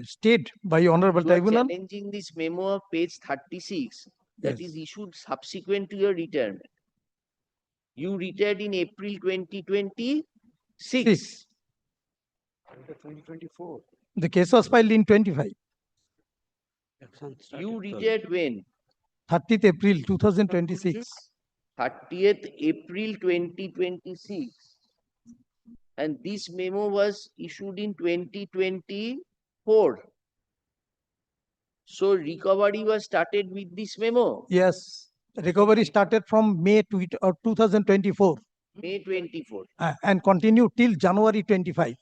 stayed by Honorable You are Tribunal. challenging this memo of page 36 that Yes. is issued subsequent to your retirement. You retired in April 2026. 2024. The case was filed in 25, You retired when? 30th April 2026. 30th April 2026. And this memo was issued in 2024. So recovery was started with this memo. Yes, recovery started from May 2024 May 24. and continued till January 25.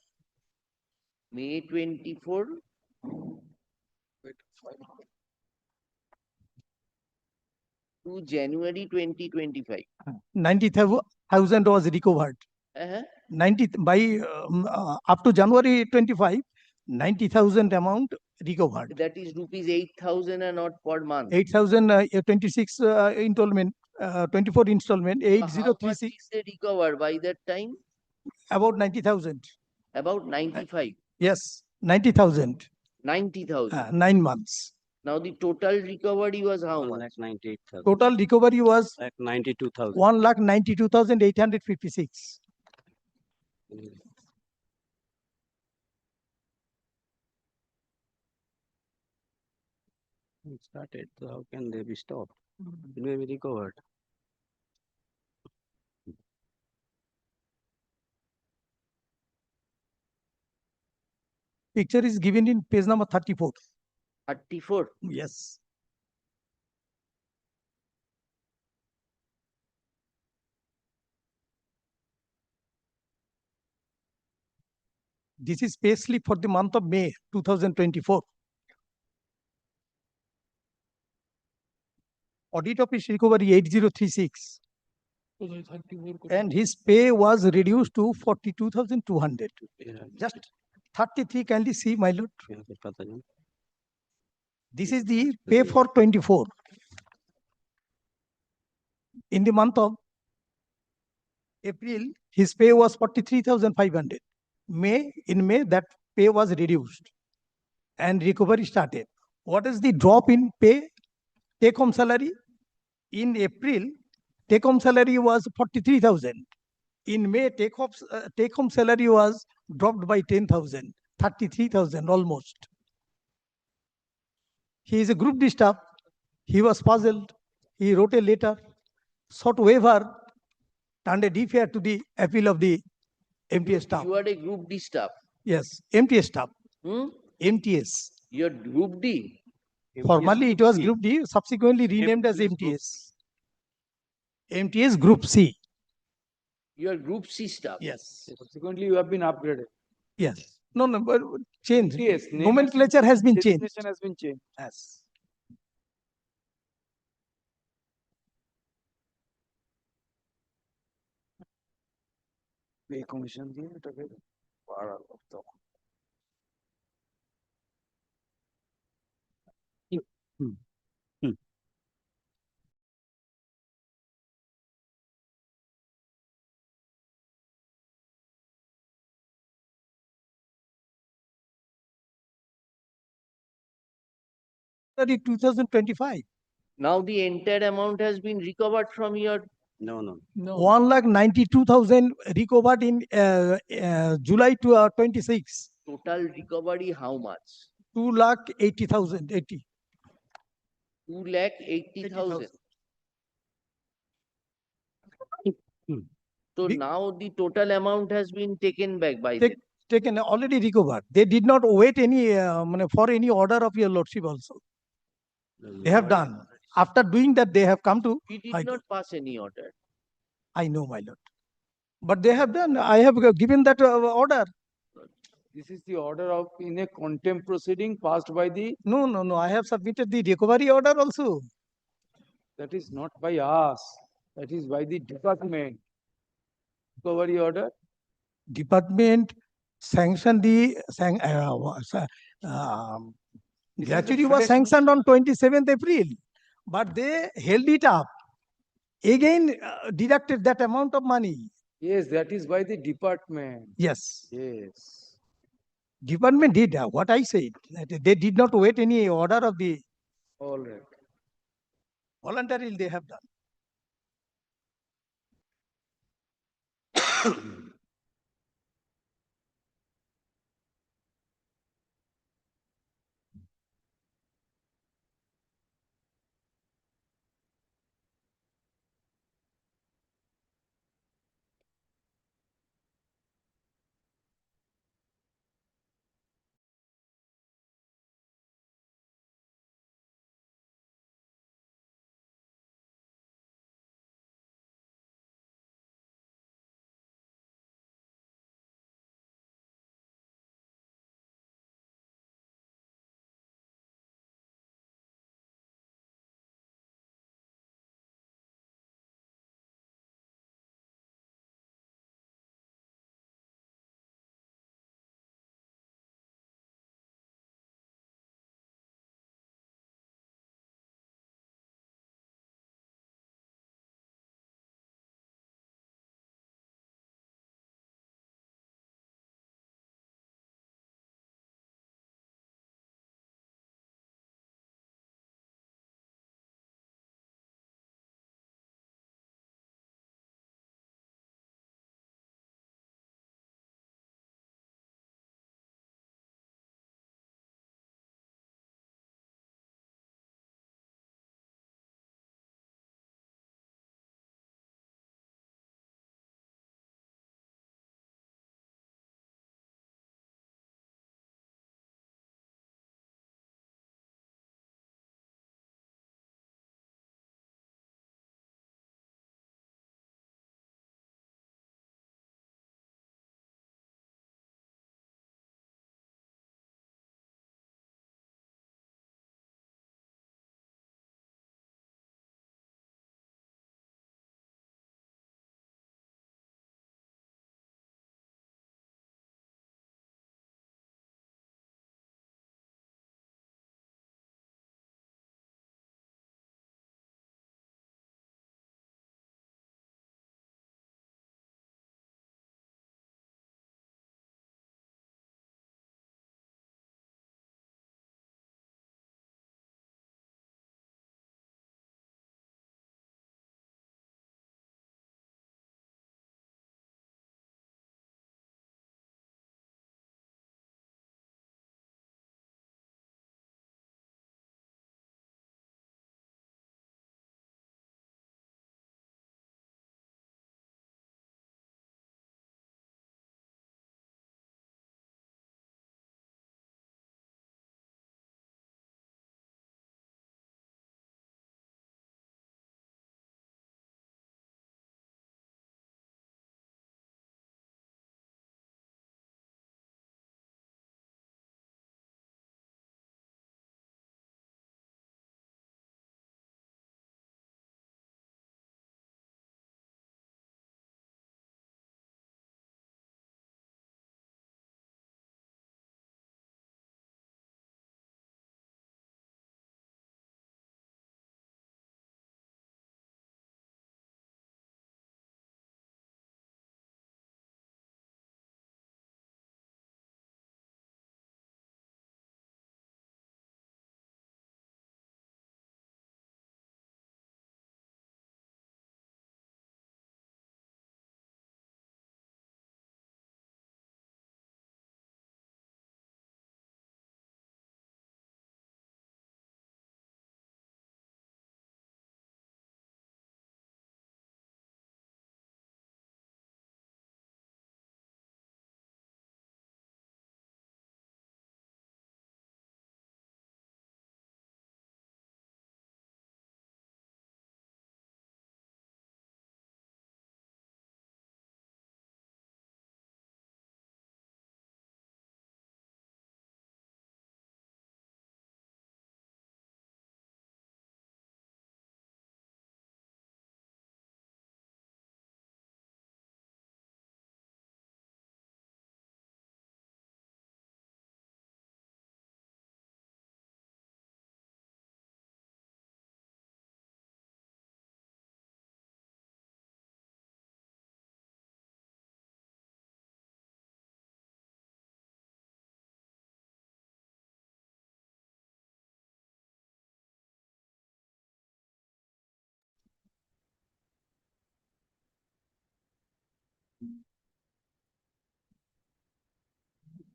May 24. To January 2025. 90,000 was recovered. 90 by up to January 25, 90,000 amount recovered. That is rupees 8,000 and not per month. 8,026 installment, 24 installment, How much 8036, is they recover by that time? about 90,000. About 95. Yes, 90,000. 90,000. 9 months. Now the total recovery was how much? 1,98,000. Total recovery was Like 92,000. 1,92,856. It started, so how can they be stopped? It may be recovered. Picture is given in page number 34. 34. Yes. This is pay slip for the month of May 2024. Audit office recovery 8036. And his pay was reduced to 42,200. Just 33, kindly see, my lord. This is the pay for 24. In the month of April, his pay was 43,500. In May, that pay was reduced and recovery started. What is the drop in pay? Take home salary. In April, take home salary was 43,000. In May, take home salary was dropped by 10,000, 33,000 almost. He is a group D staff. He was puzzled. He wrote a letter, sought waiver, turned a deaf ear to the appeal of the MTS staff. You are a group D staff. Yes, MTS staff. Hmm? MTS. You are group D. Formerly it was group D, subsequently renamed as MTS. MTS Group C. You are group C staff. Yes. Subsequently, you have been upgraded. Yes. No, but change. Yes. Nomenclature has been changed. Designation has been changed. Yes. Pay commission দিয়ে এটাকে বাড়ানো তখন। February 2025. Now the entire amount has been recovered from your. No. 1,92,000 recovered in July 26. Total recovery how much? 2,80,000. 80. 2,80,000. So now the total amount has been taken back by them. Taken already recovered. They did not wait any for any order of your lordship also. They have done. After doing that, they have come to. We did not pass any order. I know, my lord. But they have done. I have given that order. This is the order of in a contempt proceeding passed by the. No, no, no. I have submitted the recovery order also. That is not by us. That is by the department. Recovery order. Department sanctioned the This is a gratuity was fresh- sanctioned on 27th April, but they held it up. Again, deducted that amount of money. Yes, that is by the department. Yes. Yes. Department did what I said. That they did not wait any order of the All right. voluntarily they have done.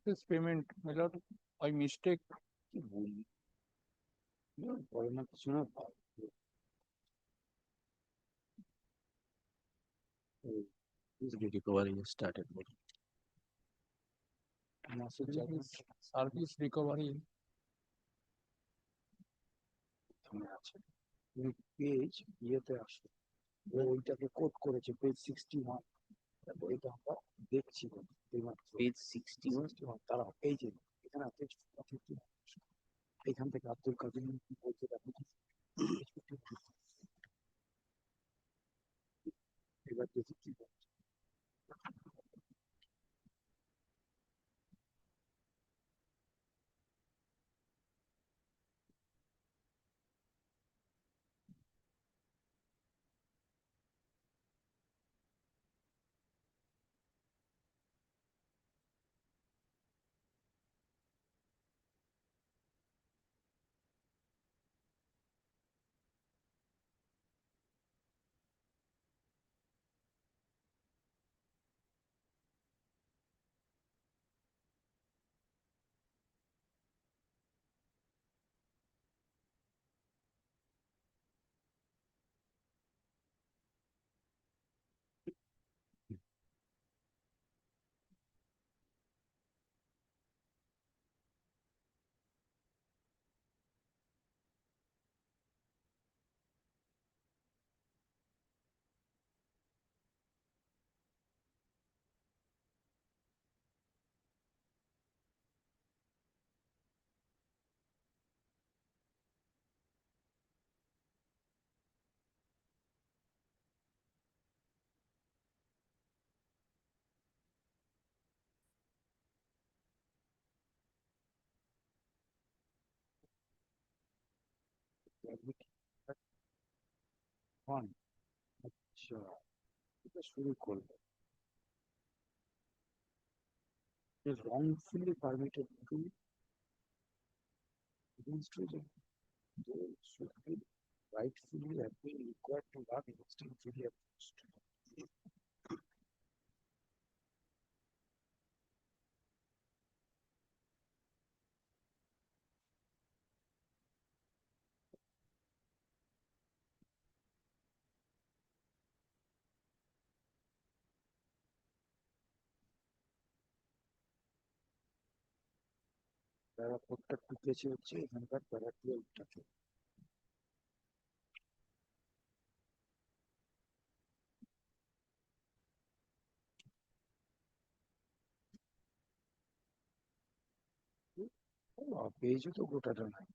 This payment, my lord, by mistake. This recovery is started. Service recovery. Page ইয়েতে আসে ও ওইটাকে code করেছে page 61 তারপর এটা আমরা দেখছি page 61 তারা এই যে এখানে পেজ 51 এখান থেকে আব্দুল কাদের কি বলতে দেখো এবার দেখি কি বলছে। আচ্ছা এটা শুরু করবো wrongfully permitted to demonstration they should be rightfully have been required to have instant fully opposed. তারা কোডটা টুকেছে হচ্ছে এখানকার প্যারা 12টাকে পেজও তো গোটাটা নাই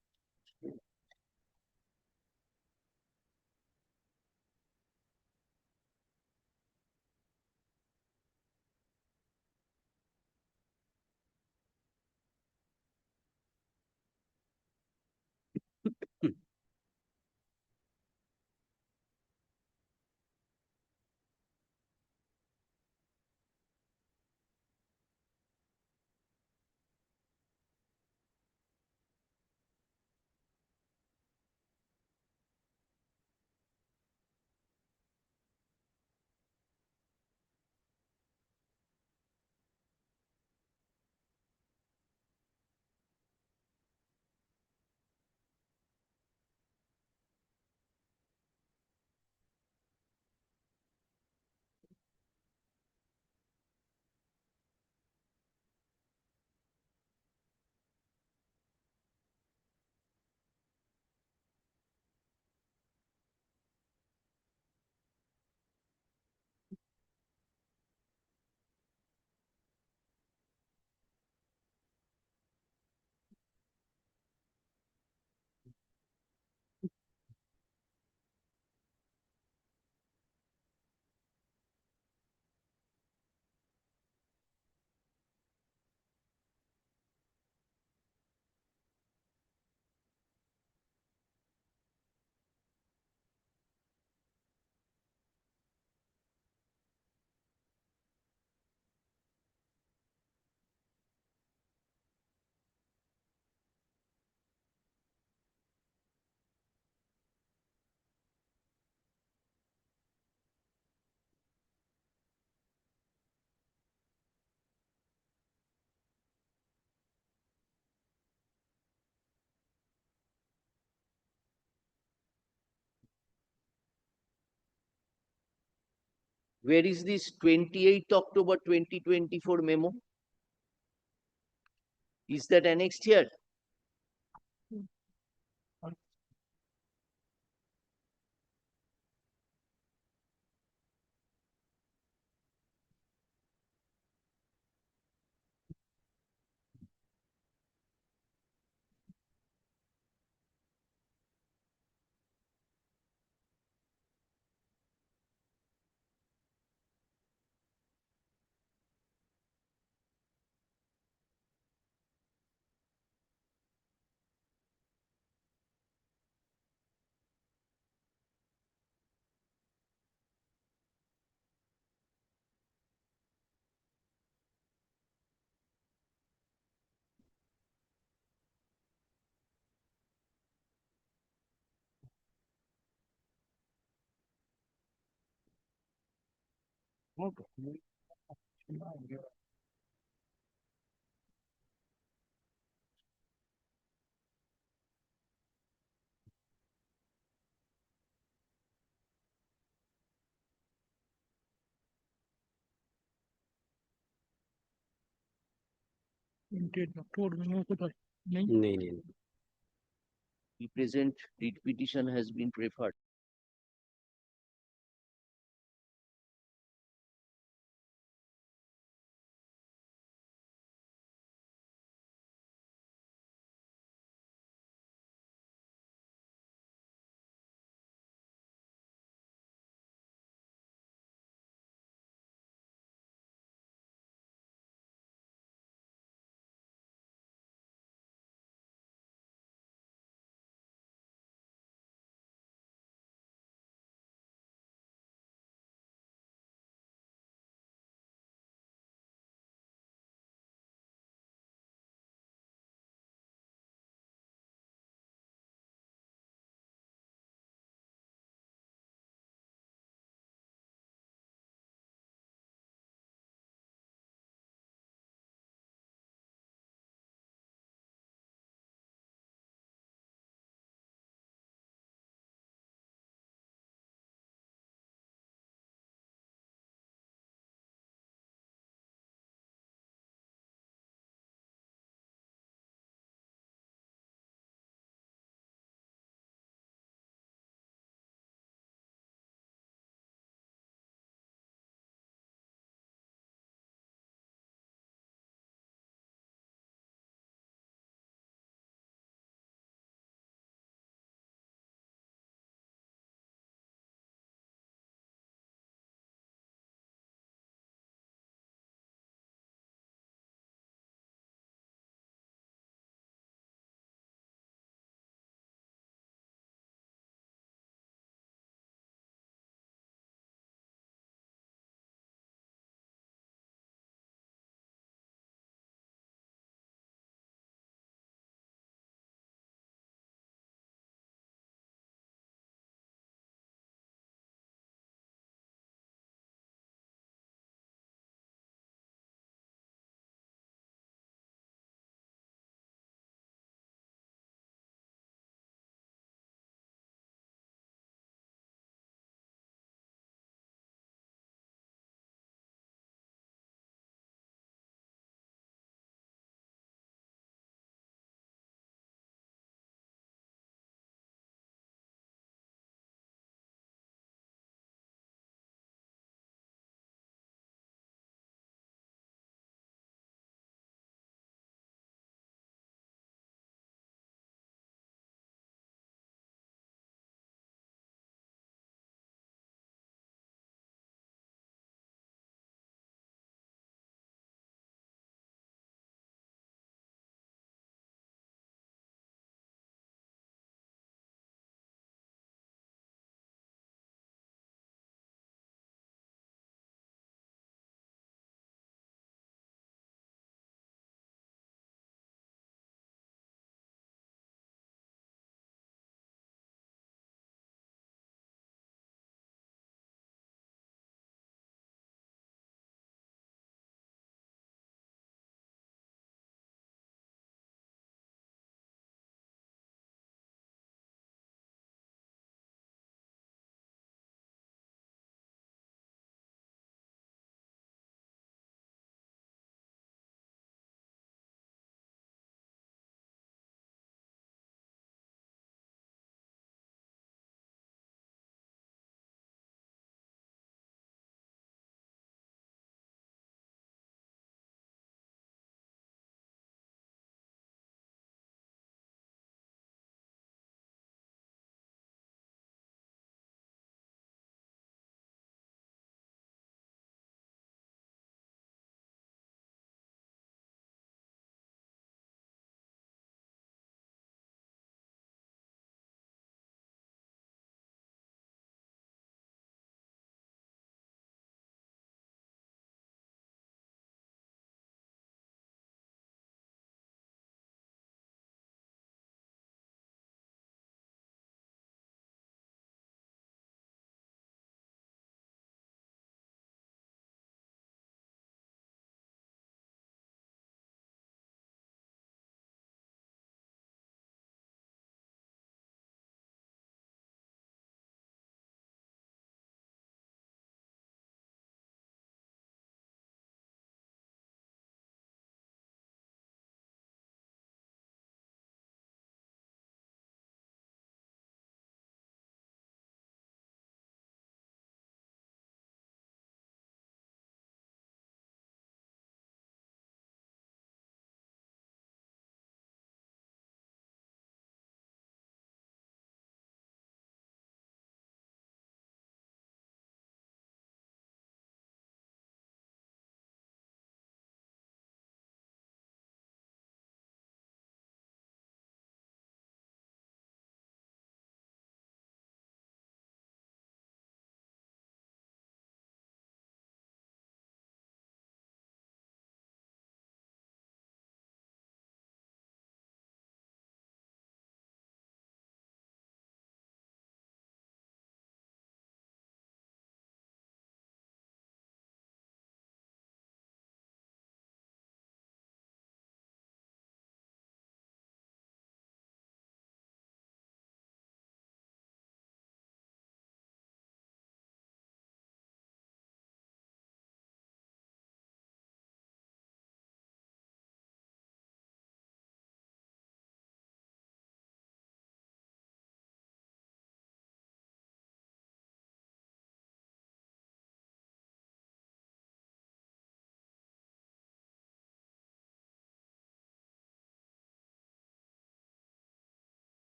Where is this 28th October 2024 memo? Is that annexed here? नहीं The present writ petition has been preferred.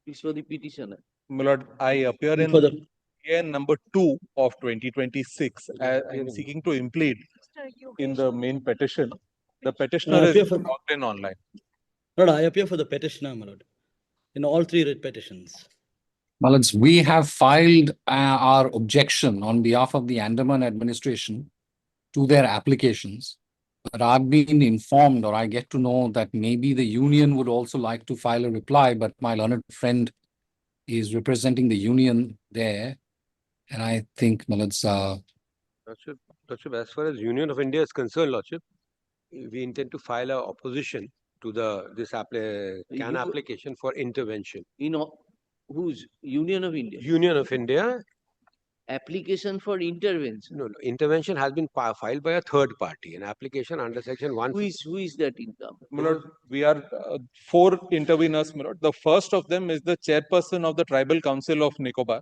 This for the petitioner. My lord, I appear in PN number 2 of 2026. I am seeking to implead in the main petition. The petitioner is logged in online. Lord, I appear for the petitioner, my lord, in all three writ petitions. Well, we have filed our objection on behalf of the Andaman administration to their applications. But I've been informed, or I get to know, that maybe the union would also like to file a reply, but my learned friend is representing the union there. And I think, Lordship, as far as Union of India is concerned, Lordship, we intend to file a opposition to this application for intervention. Whose? Union of India? Union of India. Application for intervention. No, intervention has been filed by a third party. An application under section 1. Who is that income? My lord, we are 4 interveners, my lord. The first of them is the chairperson of the Tribal Council of Nicobar.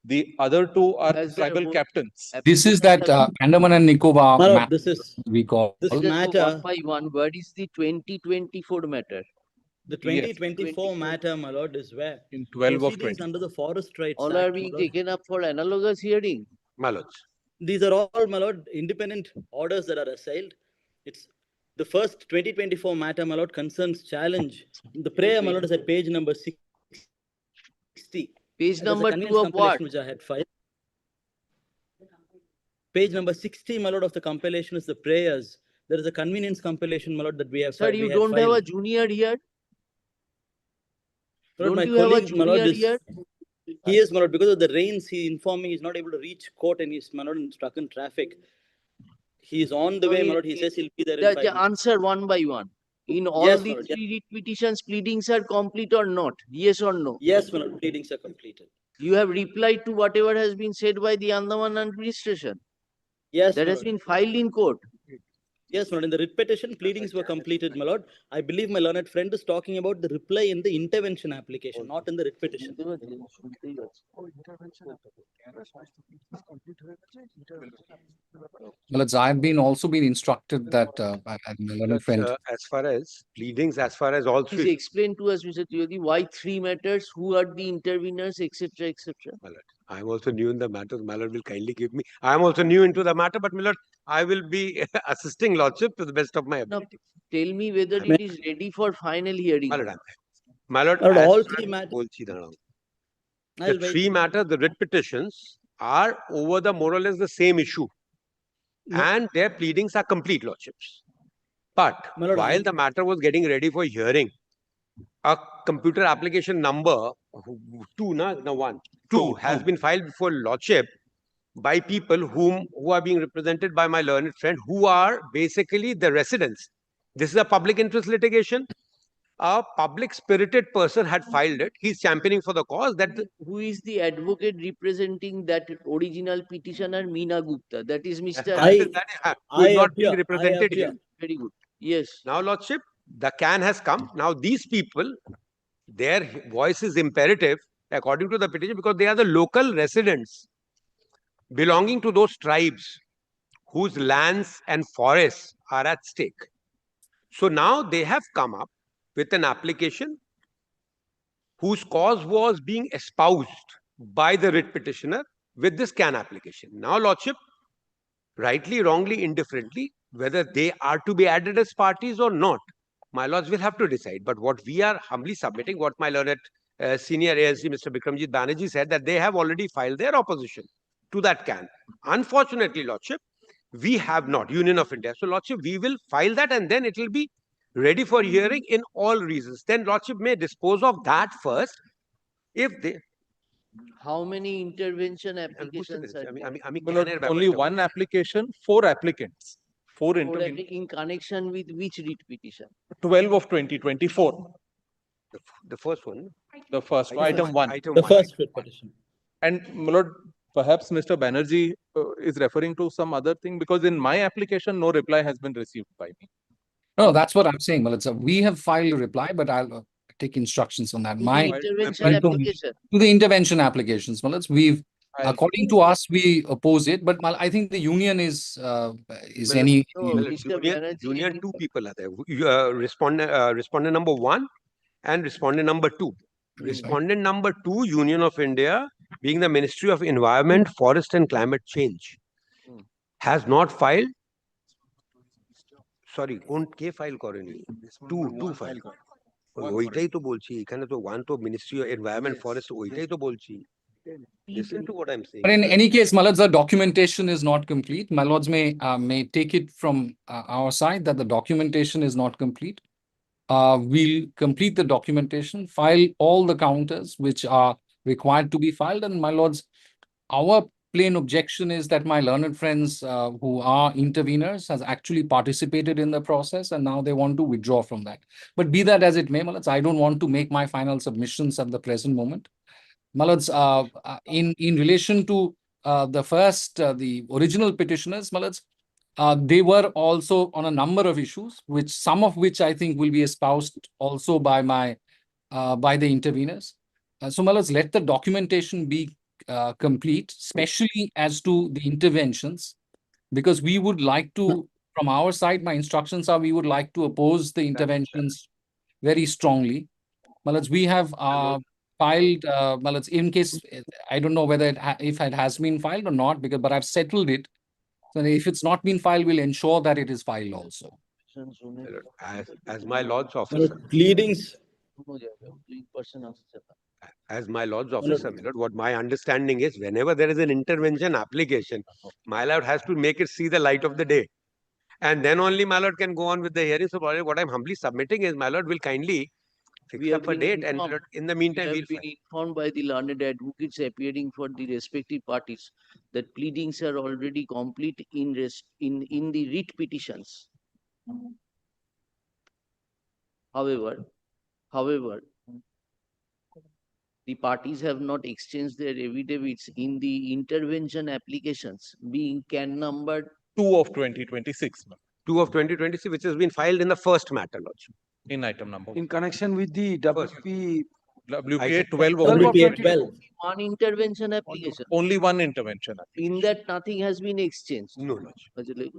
The other 2 are tribal captains. This is that Andaman and Nicobar My lord, matter we call. this Just matter, one by one, what is the 2024 matter? the 2024 matter, my lord, is where in 12 of proceedings 20. under the Forest Rights All Act, are my being lord. taken up for analogous hearing. My lords. These are all, my lord, independent orders that are assailed. It's the first 2024 matter, my lord, concerns challenge. The prayer, my lord, is at page number 60. Page There's a number 2 convenience of what? compilation which I had filed. Page number 60, my lord, of the compilation is the prayers. There is a convenience compilation, my lord, that we have Sir, filed. you don't have a junior here? Lord, Don't my you have a colleague, my lord, junior is here? he is, my lord, because of the rains, he informed me he's not able to reach court and he's, my lord, stuck in traffic. He is on the way, my lord. He says he'll be there in 5 minutes. Answer one by one. In all Yes, the my lord, yes. 3 writ petitions, pleadings are complete or not? Yes or no? Yes, my lord, pleadings are completed. You have replied to whatever has been said by the Andaman administration. Yes, That my has lord. been filed in court. Yes, my lord. In the writ petition, pleadings were completed, my lord. I believe my learned friend is talking about the reply in the intervention application, not in the writ petition. Well, I've been also been instructed that my learned friend. As far as pleadings, as far as all Please 3. explain to us, Mr. Trivedi, why 3 matters, who are the interveners, etc., etc. My lord, I am also new in the matter. My lord will kindly give me. I am also new into the matter, but my lord, I will be assisting lordship to the best of my ability. Now, tell me whether it is ready for final hearing. My lord, Lord, as all far 3 as- matters. the 3 matters, the writ petitions are over the more or less the same issue. And their pleadings are complete, lordships. But Lord, while the matter was getting ready for hearing, a computer application number 2 has been filed before lordship by people who are being represented by my learned friend, who are basically the residents. This is a public interest litigation. A public spirited person had filed it. He's championing for the cause that Who is the advocate representing that original petitioner, Meena Gupta? That is Mr. who is not being represented appear. here. Very good. Yes. Now, lordship, the can has come. Now, these people, their voice is imperative according to the petition because they are the local residents belonging to those tribes whose lands and forests are at stake. So now they have come up with an application whose cause was being espoused by the writ petitioner with this can application. Now, lordship, rightly, wrongly, indifferently, whether they are to be added as parties or not, my lords will have to decide. But what we are humbly submitting, what my learned senior ASG, Mr. Bikramjit Banerjee, said, that they have already filed their opposition to that can. Unfortunately, lordship, we have not, Union of India. So, lordship, we will file that and then it will be ready for hearing in all reasons. Then lordship may dispose of that first. If they... How many intervention applications are there? Only one application, 4 applicants. 4 So that in connection with which writ petition? 12 of 2024. The first one. The first, item 1. The first writ petition. And my lord, perhaps Mr. Banerjee is referring to some other thing, because in my application, no reply has been received by me. No, that's what I'm saying. Well, we have filed a reply, but I'll take instructions on that. To My the intervention application. to the intervention applications, well, according to us, we oppose it, but I think the union is any. Union, two people are there. Respondent number 1 and respondent number 2. Respondent number 2, Union of India, being the Ministry of Environment, Forest and Climate Change, has not filed. Sorry, K file করেনি? 2 file. ওইটাই তো বলছি, এখানে তো 1 তো Ministry of Environment, Forest, ওইটাই তো বলছি। Listen to what I'm saying. But in any case, my lords, the documentation is not complete. My lords may take it from our side that the documentation is not complete. We'll complete the documentation, file all the counters which are required to be filed. And my lords, our plain objection is that my learned friends who are interveners has actually participated in the process and now they want to withdraw from that. But be that as it may, my lords, I don't want to make my final submissions at the present moment. My lords, in relation to the original petitioners, my lords, they were also on a number of issues, some of which I think will be espoused also by the interveners. So, my lords, let the documentation be complete, especially as to the interventions, because we would like to, from our side, my instructions are we would like to oppose the interventions very strongly. My lords, we have filed, my lords, in case, I don't know whether if it has been filed or not, but I've settled it. So if it's not been filed, we'll ensure that it is filed also. As my lord's officer. Pleadings. As my lord's officer, my lord, what my understanding is, whenever there is an intervention application, my lord has to make it see the light of the day. And then only my lord can go on with the hearing. So what I'm humbly submitting is, my lord will kindly fix up a date, and in the meantime, we have been informed by the learned advocates appearing for the respective parties that pleadings are already complete in the writ petitions. However, the parties have not exchanged their affidavits in the intervention applications, being can number 2 of 2026. 2 of 2026, which has been filed in the first matter, Lordship. In item number 1. In connection with the WK 12 of 12. One intervention application. Only one intervention. In that, nothing has been exchanged. No, Lordship.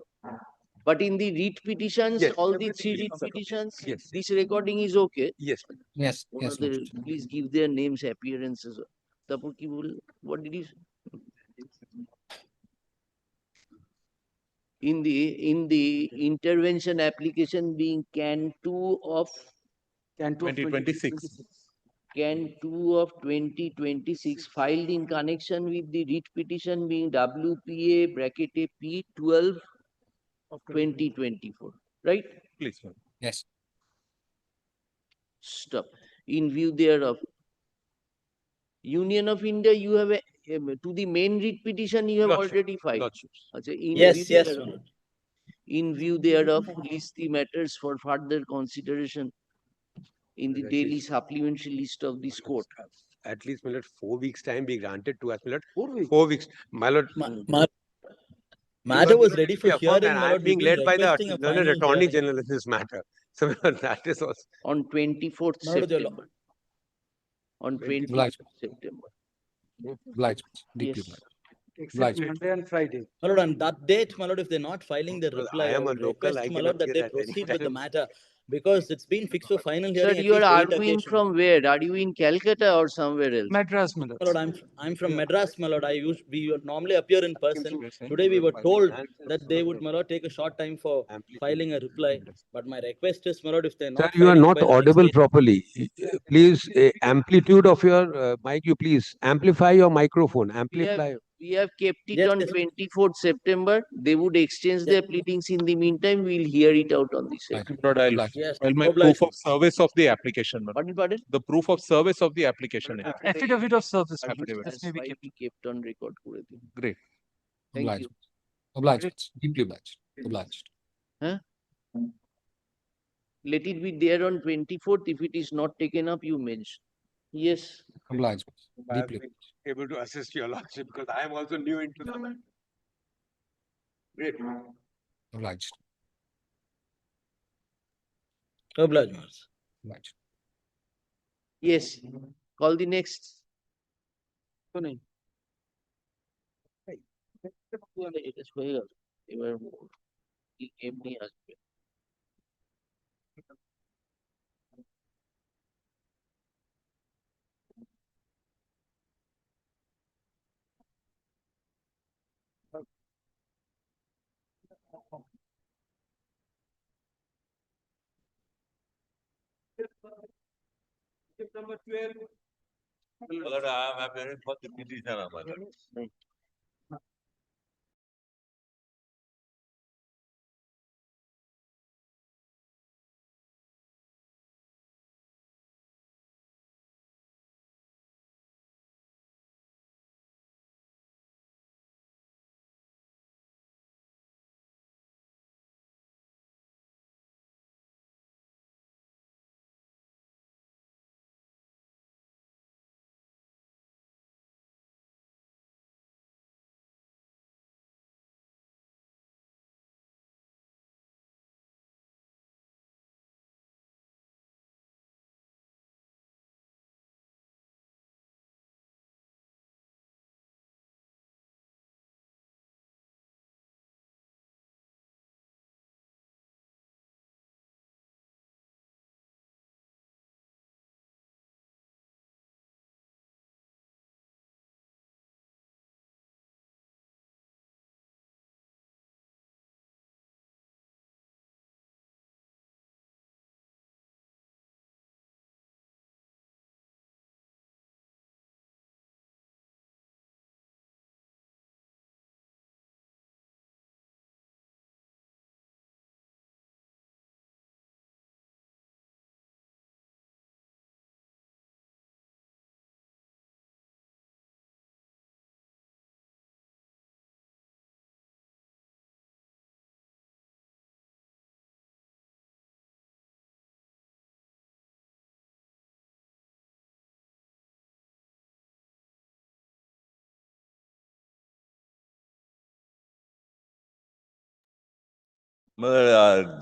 But in the writ petitions, Yes. all the 3 writ petitions, Yes. this recording is okay. Yes. Yes. Yes. Please give their names, appearances. What did you say? In the intervention application being can 2 of 2026. Can 2 of 2026 filed in connection with the writ petition being WPA bracket AP 12 of 2024, right? Please, sir. Yes. Stop. In view thereof, Union of India, you have to the main writ petition you have already filed. Yes. In view thereof, list the matters for further consideration in the daily supplementary list of this court. At least, my lord, 4 weeks time be granted to us, my lord. 4 weeks. My lord. Matter was ready for hearing, and my I'm lord. being led by the learned final attorney hearing. general in this matter. So that is also. On 24th September. On 24th September. Obliged. Deeply obliged. Except Monday and Friday. My lord, on that date, my lord, if they're not filing their reply, I am a would local, request, I my lord, cannot that they hear at any proceed with the time. matter, because it's been fixed for final Sir, hearing. at you are least 8 arguing occasions. from where? Are you in Calcutta or somewhere else? Madras, my lord. My lord, I'm from Madras, my lord. We normally appear in person. Today we were told that they would, my lord, take a short time for filing a reply. But my request is, my lord, if they're Sir, not you are filing not by the next audible date- properly. Please, amplitude of your mic, you please amplify your microphone. Amplify. We have kept it on 24th September. They would exchange their pleadings in the meantime. We'll hear it out on the same. Lord, I'll make proof of service of the application. Pardon? The proof of service of the application. Affidavit of service. Affidavit. That's why we kept on record. Great. Thank Obliged. you. Obliged. Deeply obliged. Obliged. Huh? Let it be there on 24th. If it is not taken up, you mention. Yes. Obliged. I have Deeply. been able to assist your lordship because I am also new into the. Great. Obliged. Obliged. Obliged. Yes. Call the next. এটা হয়ে গেল। এবার এমনি আসবে। Number 12. Lord, I am appearing for the petition, my lord.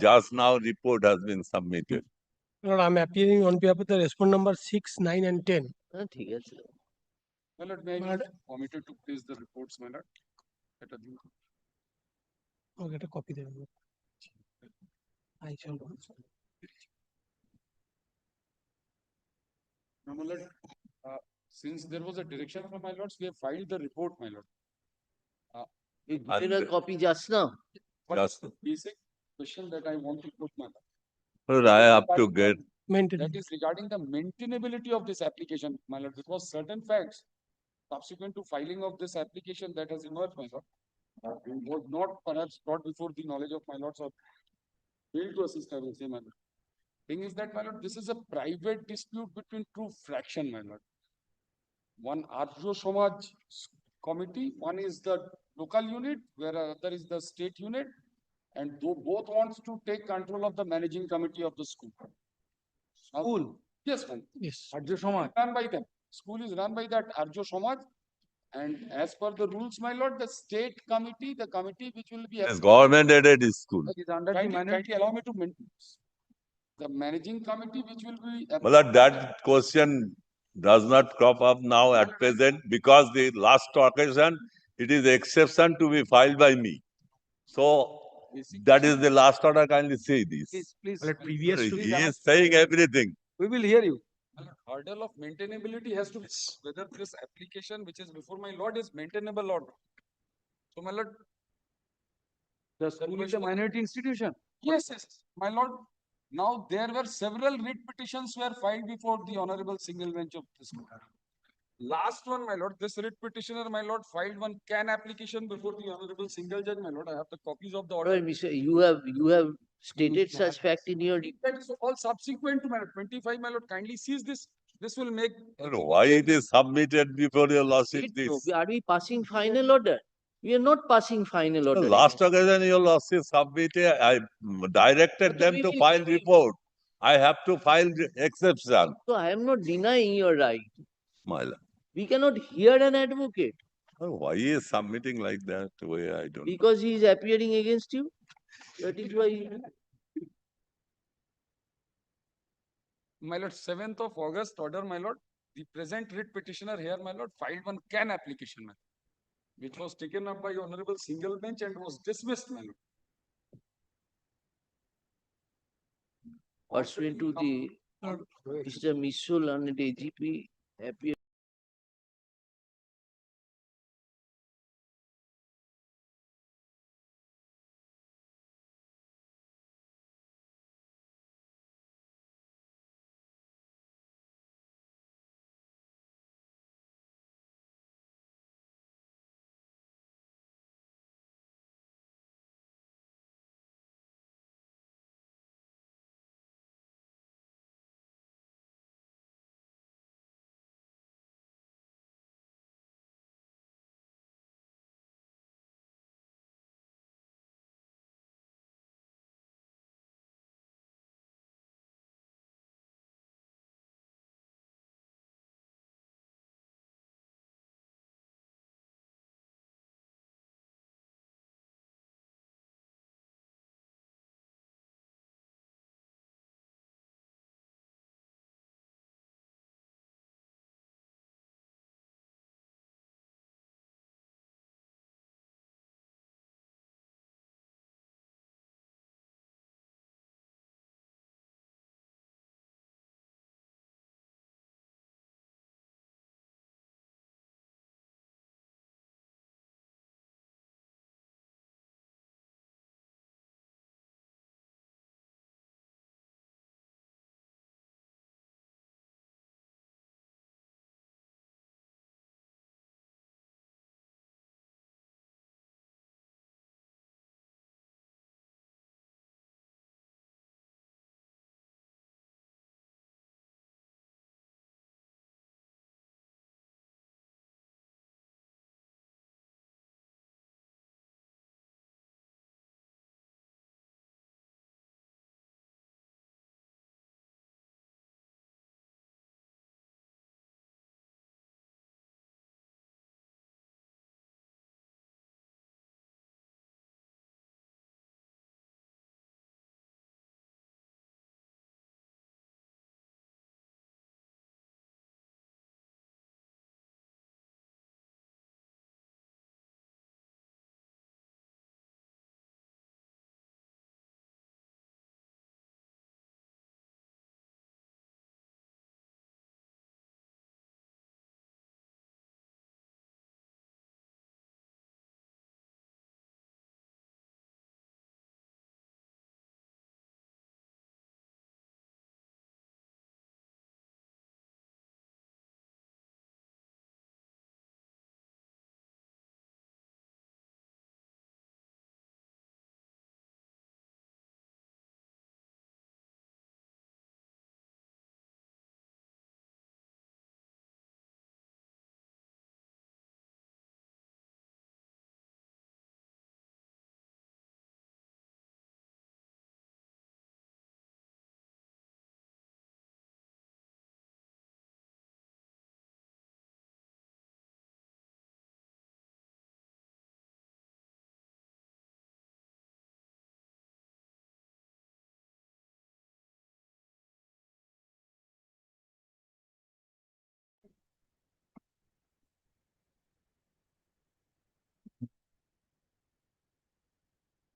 Just now report has been submitted. Lord, I'm appearing on behalf of the respondent number 6, 9, and 10. ঠিক আছে। My lord, may I be permitted to place the reports, my lord? I'll get a copy there. I shall. Now, my lord, since there was a direction from my lords, we have filed the report, my lord. General copy just now. Just Basic question that I want to put, my lord. Lord, I have to get. That is regarding the maintainability of this application, my lord, because certain facts subsequent to filing of this application that has emerged, my lord, was not perhaps brought before the knowledge of my lords or failed to assist, I will say, my lord. Thing is that, my lord, this is a private dispute between two fraction, my lord. One Arjo Samaj committee, one is the local unit, where other is the state unit, and both wants to take control of the managing committee of the school. School? Yes, ma'am. Yes. Arjo Samaj. Run by them. School is run by that Arjo Samaj. And as per the rules, my lord, the state committee, the committee which will be. Yes, government aided school. Is under kindly allow me to maintain. The managing committee which will be. Well, that question does not crop up now at present because the last occasion, it is exception to be filed by me. So that is the last order. Kindly say this. Please. Previous to He is saying everything. We will hear you. Hurdle of maintainability has to be whether this application which is before my lord is maintainable or not. So, my lord. The school is a minority institution. Yes, yes, my lord. Now there were several writ petitions were filed before the honorable single bench of this court. Last one, my lord, this writ petitioner, my lord, filed one can application before the honorable single judge, my lord. I have the copies of the order. You have stated such fact in your. That's all subsequent to my lord. 25, my lord, kindly seize this. This will make. Why it is submitted before your lordship this? Are we passing final order? We are not passing final order. Last against you. occasion, your lordship submitted, I directed Okay, them we to will file give it. report. I have to file the exception, So I am not denying your right. my lord. We cannot hear an advocate Why he is submitting like that way, I don't know. because he is appearing against you. That is why. My lord, 7th of August order, my lord. The present writ petitioner here, my lord, filed one can application, my lord, which was taken up by honorable single bench and was dismissed, my lord. Pursuant to the Mr. Missul and AGP appear.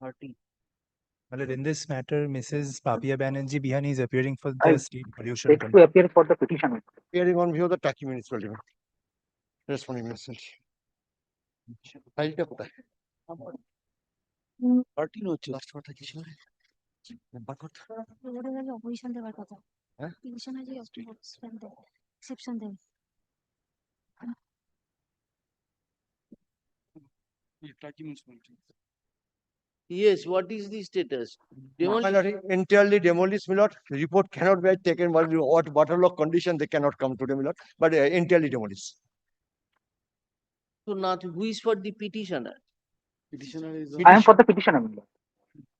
My lord, in this matter, Mrs. Papia Banerjee Bihani is appearing for I the state pollution beg control. to appear for the petition. Appearing on behalf of the Taki municipality. Responding municipality. ফাইলটা কোথায়? 13 হচ্ছে। Last কথা কি ছিল? Number কত? Opposition দেওয়ার কথা। হ্যাঁ? পিটিশনে যে অপশন দেয়, এক্সেপশন দেয়। Taki municipality. Yes, what is the status? My lord, entirely demolished, my lord. The report cannot be taken, but what waterlogged condition they cannot come today, my lord. But entirely demolished. So not who is for the petitioner? Petitioner is. I am for the petitioner, my lord.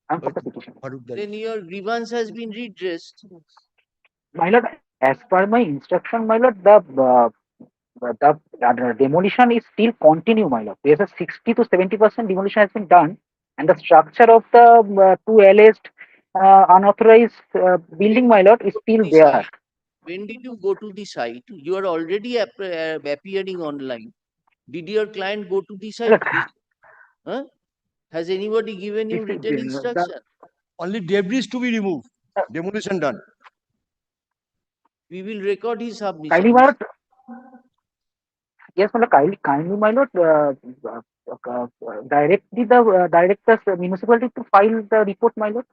I am for the petitioner. Then your grievance has been redressed. My lord, as per my instruction, my lord, the demolition is still continue, my lord. There's a 60 to 70% demolition has been done, and the structure of the two alleged unauthorized building, my lord, is still there. When did you go to the site? You are already appearing online. Did your client go to the site? Huh? Has anybody given you written instruction? Only debris to be removed. Demolition done. We will record his submission. Kindly, my lord. Yes, my lord, kindly, my lord, direct the municipality to file the report, my lord.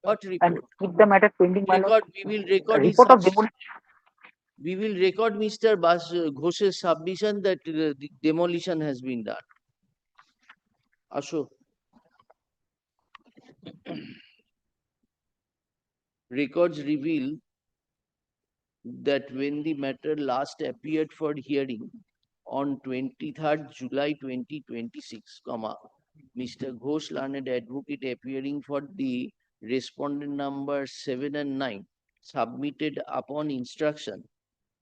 What And report? keep the matter pending, my lord. We will record his Report of submission. demolition. We will record Mr. Ghosh's submission that the demolition has been done. Ashok. Records reveal that when the matter last appeared for hearing on 23rd July 2026, Mr. Ghosh, learned advocate appearing for the respondent number 7 and 9, submitted upon instruction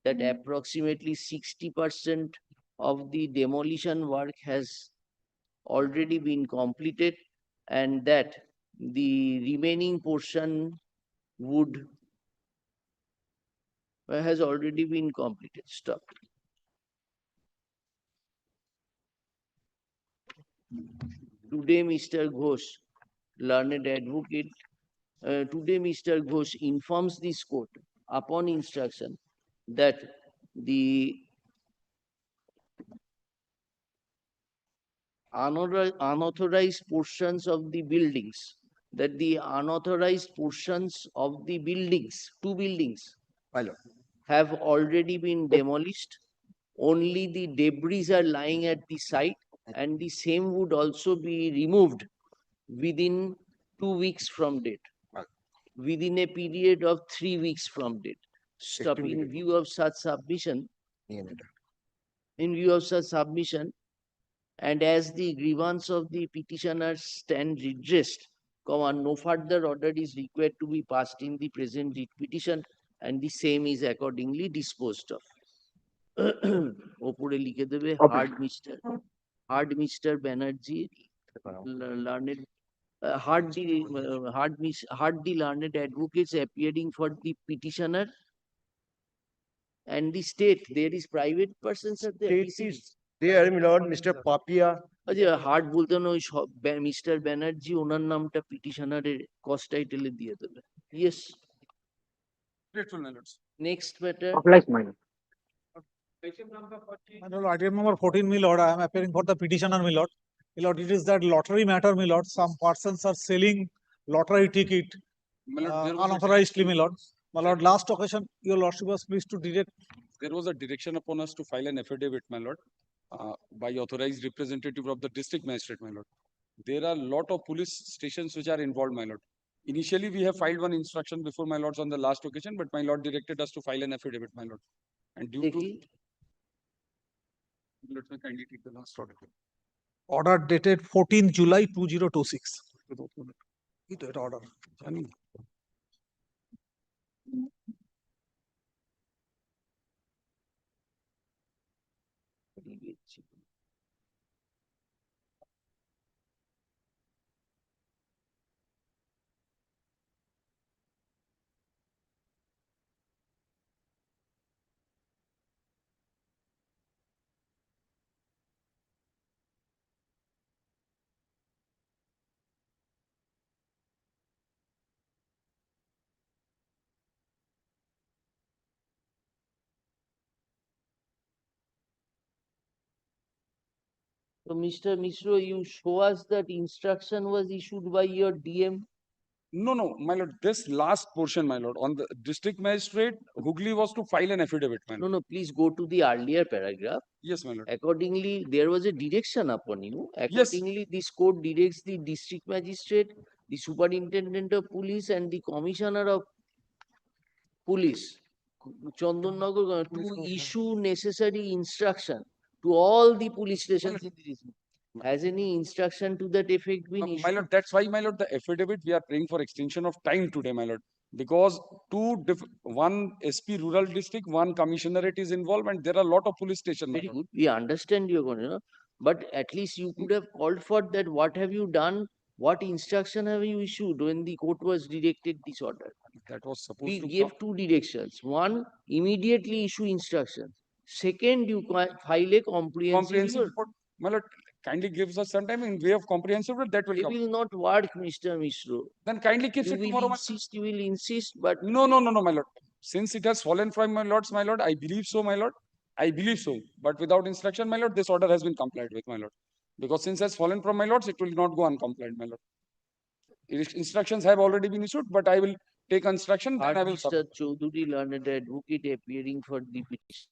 that approximately 60% of the demolition work has already been completed and that the remaining portion has already been completed. Stop. Today, Mr. Ghosh, learned advocate, Mr. Ghosh informs this court upon instruction that the unauthorized portions of the buildings, two buildings, have already been demolished. Only the debris are lying at the site, and the same would also be removed within 2 weeks from date, within a period of 3 weeks from date. Stop. In view of such submission, and as the grievance of the petitioner stand redressed, no further order is required to be passed in the present writ petition, and the same is accordingly disposed of. ওপরে লিখে দেবে hard mister Banerjee learned hardly learned advocates appearing for the petitioner and the state. There is private persons at there. There, my lord, Mr. Papia. Hard বলতে না, ওই mister Banerjee ওনার নামটা পিটিশনারের cost টাইটেলে দিয়ে দেবে. Yes. Next matter. My lord, item number 14, my lord, I am appearing for the petitioner, my lord. My lord, it is that lottery matter, my lord. Some persons are selling lottery ticket unauthorizedly, my lord. My lord, last occasion, your lordship was pleased to direct. There was a direction upon us to file an affidavit, my lord, by authorized representative of the district magistrate, my lord. There are a lot of police stations which are involved, my lord. Initially, we have filed one instruction before my lords on the last occasion, but my lord directed us to file an affidavit, my lord. And due to... Let me kindly take the last order. Order dated 14 July 2026. That order. So, Mr. Mishra, you show us that instruction was issued by your DM. No, my lord, this last portion, my lord, on the district magistrate, Hooghly was to file an affidavit, my lord. No, please go to the earlier paragraph. Yes, my lord. Accordingly, there was a direction upon you. Accordingly, this court directs the district magistrate, the superintendent of police, and the commissioner of police, Chandanagar, to issue necessary instruction to all the police stations in the region. Has any instruction to that effect been My issued? lord, that's why, my lord, the affidavit, we are praying for extension of time today, my lord. Because one SP rural district, one commissionerate is involved and there are a lot of police stations. Very good. We understand you're going to, but at least you could have called for that. What have you done? What instruction have you issued when the court was directed this order? That was supposed We to gave two directions. One, immediately issue instructions. Second, you file a comprehensive report. report. My lord, kindly gives us some time in way of comprehensive report, that will It come. will not work, Mr. Mishro. Then kindly keep You it will tomorrow. insist, you will insist, but No, my lord. Since it has fallen from my lords, my lord, I believe so, my lord. I believe so. But without instruction, my lord, this order has been complied with, my lord. Because since it has fallen from my lords, it will not go uncomplied, my lord. Instructions have already been issued, but I will take instruction, then I will Mr. Chaudhuri, learned advocate, appearing for the petition.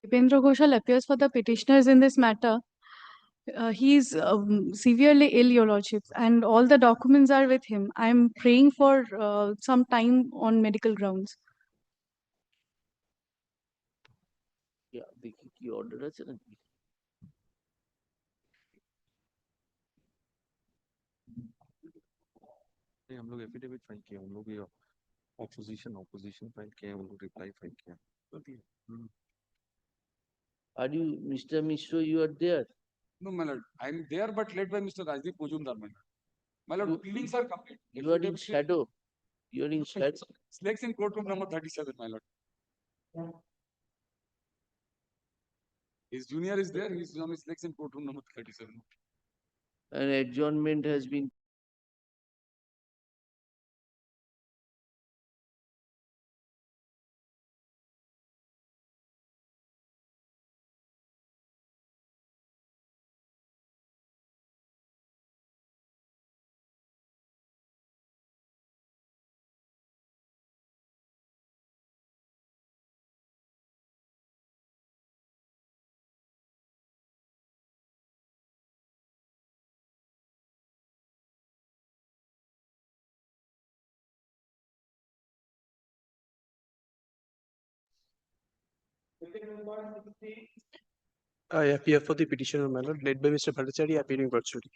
Dipendra Ghoshal appears for the petitioners in this matter. He is severely ill, Your Lordships, and all the documents are with him. I am praying for some time on medical grounds. Yeah, দেখি কি order আছে নাকি? हम लोग affidavit file किया, हम लोग ये ऑपोजिशन फाइल किया, हम लोग रिप्लाई फाइल किया. Are you, Mr. Mishro, you are there? No, my lord. I am there, but led by Mr. Rajdeep Mujumdar, my lord. My lord, pleadings are complete. You are in shadow. You are in shadow. Slacks in courtroom number 37, my lord. His junior is there. He's on his legs in courtroom number 37. An adjournment has been I appear for the petitioner, my lord, led by Mr. Bhattacharya, appearing virtually.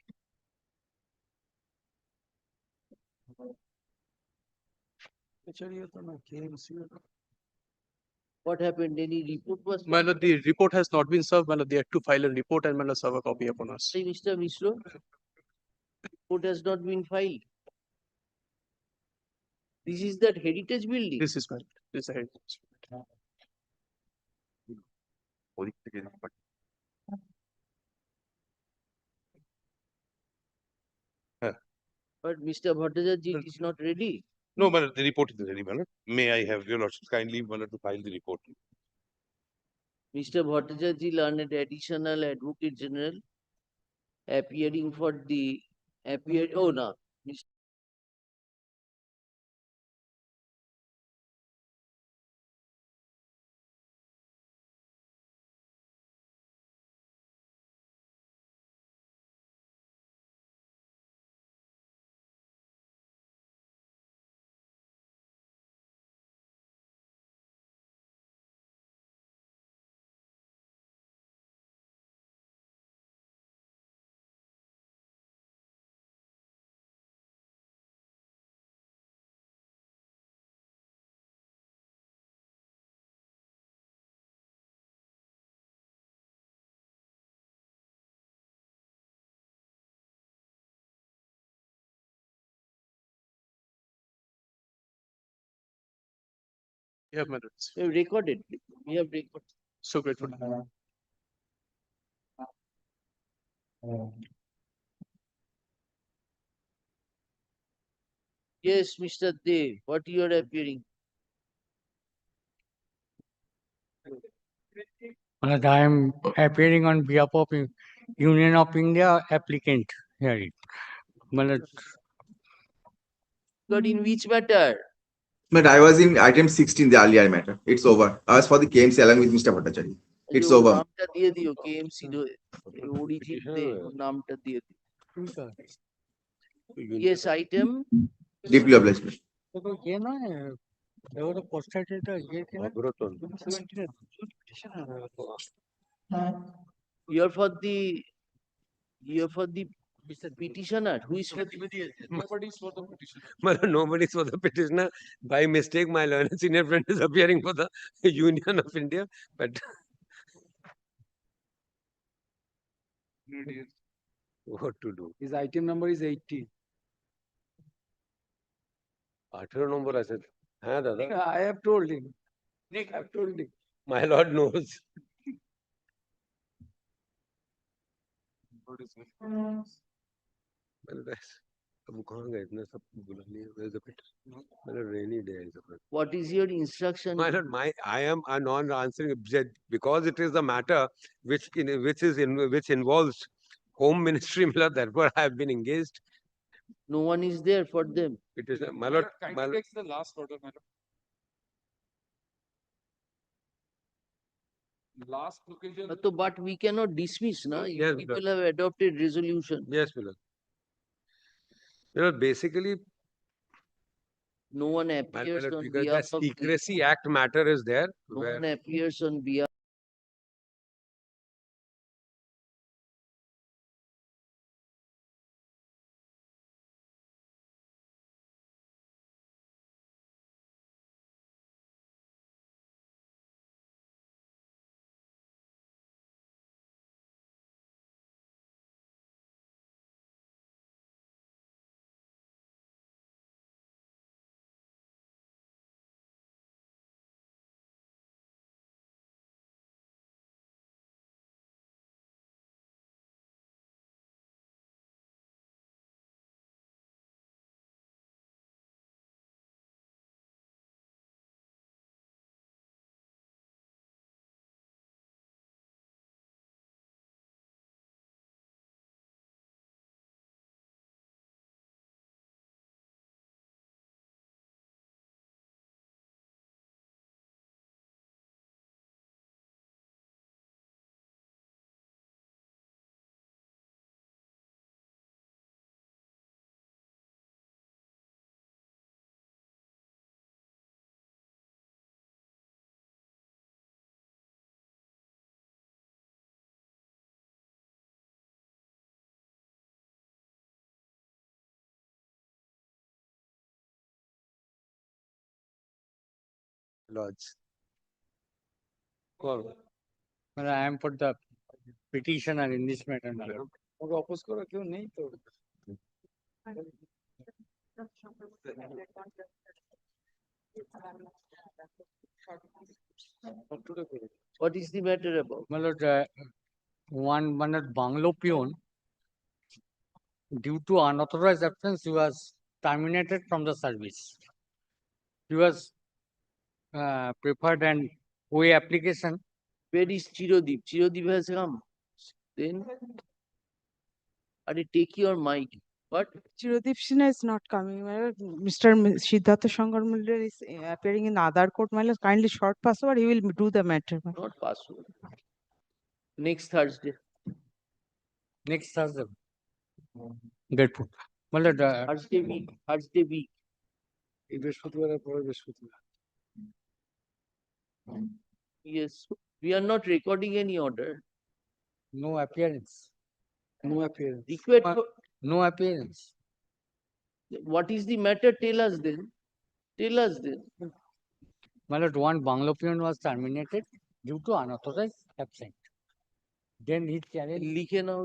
What happened? Any report was? My lord, the report has not been served, my lord. They had to file a report and my lord serve a copy upon us. Hey, Mr. Mishra, report has not been filed. This is that heritage building. This is my, this is a heritage. But Mr. Bhattacharya, it is not ready. No, but the report is ready, my lord. May I have your lordship kindly, my lord, to file the report? Mr. Bhattacharya, learned additional advocate general, appearing for the oh no. Yeah, my lord. We have recorded. We have recorded. So grateful. Yes, Mr. Dev, what you are appearing? I am appearing on behalf of Union of India applicant hearing. But in which matter? But I was in item 16, the earlier matter. It's over. I was for the KMC along with Mr. Bhattacharya. It's over. নামটা দিয়ে দিও KMC origin তে নামটা দিয়ে দিও yes item Deeply obliged. you're for the petitioner. Who is for the Nobody is for the petitioner. My lord, nobody is for the petitioner. By mistake, my learned senior friend is appearing for the Union of India. But what to do? His item number is 80. 18 number I said. Huh, Dada? I have told him. Nick, I have told him. My lord knows. अब कहाँ गए इतना सब बुला लिया where is the petition? मतलब rainy day is the what is your instruction? My lord, I am a non-answering object because it is the matter which involves Home Ministry. My lord, therefore I have been engaged. No one is there for them. It is my lord. Kindly takes the last order, my lord. Last occasion. But we cannot dismiss, na? Yes, People have adopted resolution. Yes, my lord. You know, basically, no one appears on because behalf that of Secrecy Act matter is there. no one appears on behalf Lords. Well, I am for the petitioner in this matter, my lord. Okay oppose করার কেউ নেই তো What is the matter about? My lord, one at bungalow peon, due to unauthorized absence, he was terminated from the service. He was preferred and way application. Where is Chirodip? Chirodip has come. Then, take your mic. What? Chirodip Sinha is not coming. My lord. Mr. Siddhartha Shankar Mulder is appearing in other court. My lord, kindly short password. He will do the matter. My lord. Not password. Next Thursday. Next Thursday. Grateful. My lord, Thursday week. Thursday week. এই বৃহস্পতিবারের পরে বৃহস্পতিবার Yes. We are not recording any order. no appearance. No appearance Required for, No appearance. what is the matter? Tell us then. Tell us then. My lord, one bungalow peon was terminated due to unauthorized absence. Then he challenged. লিখে নাও।